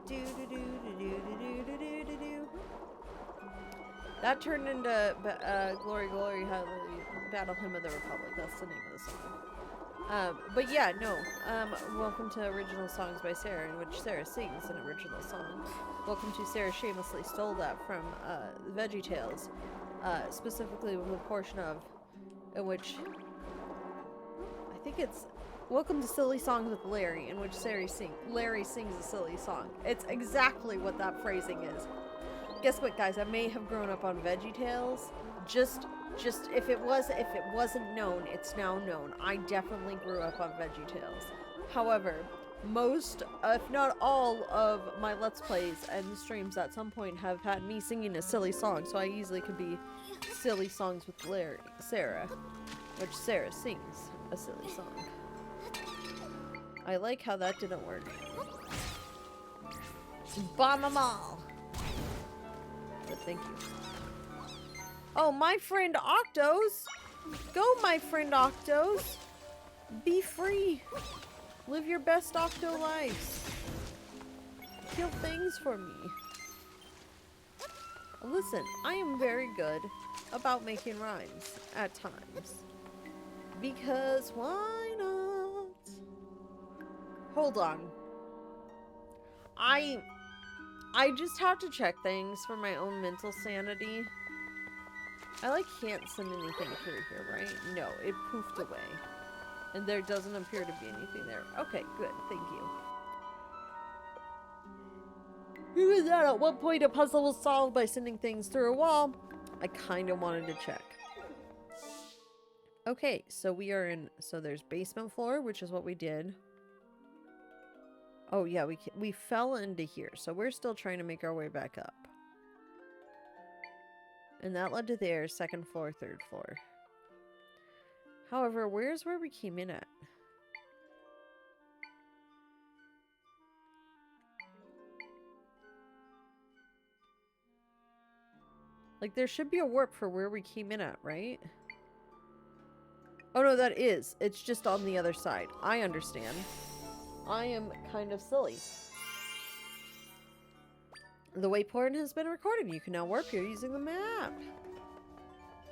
Do-do-do-do-do-do-do-do-do-do. That turned into Glory Glory Hallelujah, Battle Hymn of the Republic. That's the name of the song. But yeah, no. Welcome to Original Songs by Sarah, in which Sarah sings an original song. Welcome to Sarah shamelessly stole that from VeggieTales, specifically with a portion of in which I think it's Welcome to Silly Songs with Larry, in which Larry sings a silly song. It's exactly what that phrasing is. Guess what, guys? I may have grown up on VeggieTales. Just if it wasn't known, it's now known. I definitely grew up on VeggieTales. However, most, if not all, of my Let's Plays and streams at some point have had me singing a silly song, so I easily could be Silly Songs with Sarah, which Sarah sings a silly song. I like how that didn't work. Bomb them all! But thank you. Oh, my friend Octos! Go, my friend Octos! Be free! Live your best Octo lives! Kill things for me. Listen, I am very good about making rhymes at times. Because why not? Hold on. I just have to check things for my own mental sanity. I can't send anything through here, right? No, it poofed away. And there doesn't appear to be anything there. Okay, good. Thank you. Even that, at one point a puzzle was solved by sending things through a wall. I kind of wanted to check. Okay, so we are in... So there's basement floor, which is what we did. Oh, yeah, we fell into here. So we're still trying to make our way back up. And that led to there, second floor, third floor. However, where's where we came in at? Like, there should be a warp for where we came in at, right? Oh, no, that is. It's just on the other side. I understand. I am kind of silly. The waypoint has been recorded. You can now warp here using the map.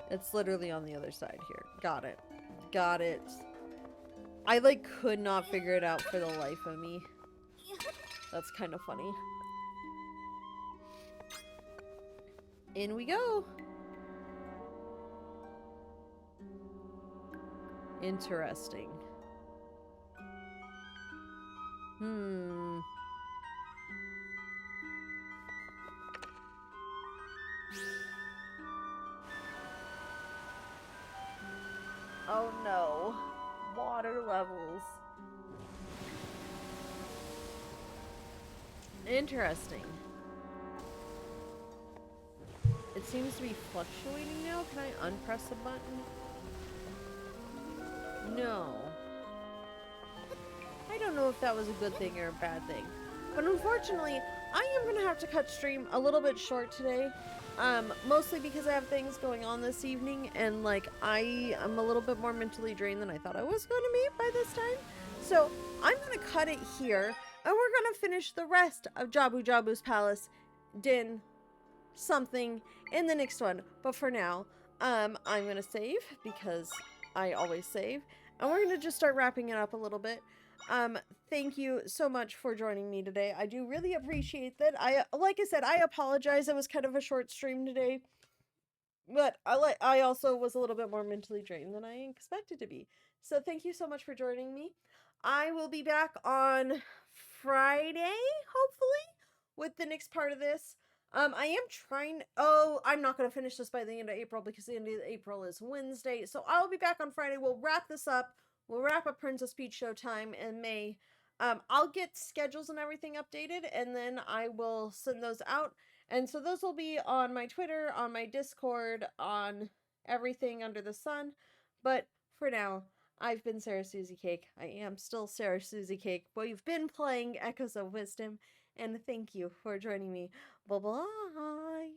It's literally on the other side here. Got it. Got it. I, like, could not figure it out for the life of me. That's kind of funny. In we go. Interesting. Oh no. Water levels. Interesting. It seems to be fluctuating now. Can I unpress the button? No. I don't know if that was a good thing or a bad thing. But unfortunately, I am going to have to cut stream a little bit short today. Mostly because I have things going on this evening, and like I am a little bit more mentally drained than I thought I was going to be by this time. So I'm going to cut it here, and we're going to finish the rest of Jabu Jabu's Palace Din something in the next one. But for now, I'm going to save because I always save, and we're going to just start wrapping it up a little bit. Thank you so much for joining me today. I do really appreciate that. Like I said, I apologize. It was kind of a short stream today, but I also was a little bit more mentally drained than I expected to be. So thank you so much for joining me. I will be back on Friday, hopefully, with the next part of this. I am trying... Oh, I'm not going to finish this by the end of April because the end of April is Wednesday. So I'll be back on Friday. We'll wrap this up. We'll wrap up Princess Peach Showtime in May. I'll get schedules and everything updated, and then I will send those out. And so those will be on my Twitter, on my Discord, on everything under the sun. But for now, I've been Sarah Susie Cake. I am still Sarah Susie Cake. We've been playing Echoes of Wisdom, and thank you for joining me. Bye-bye.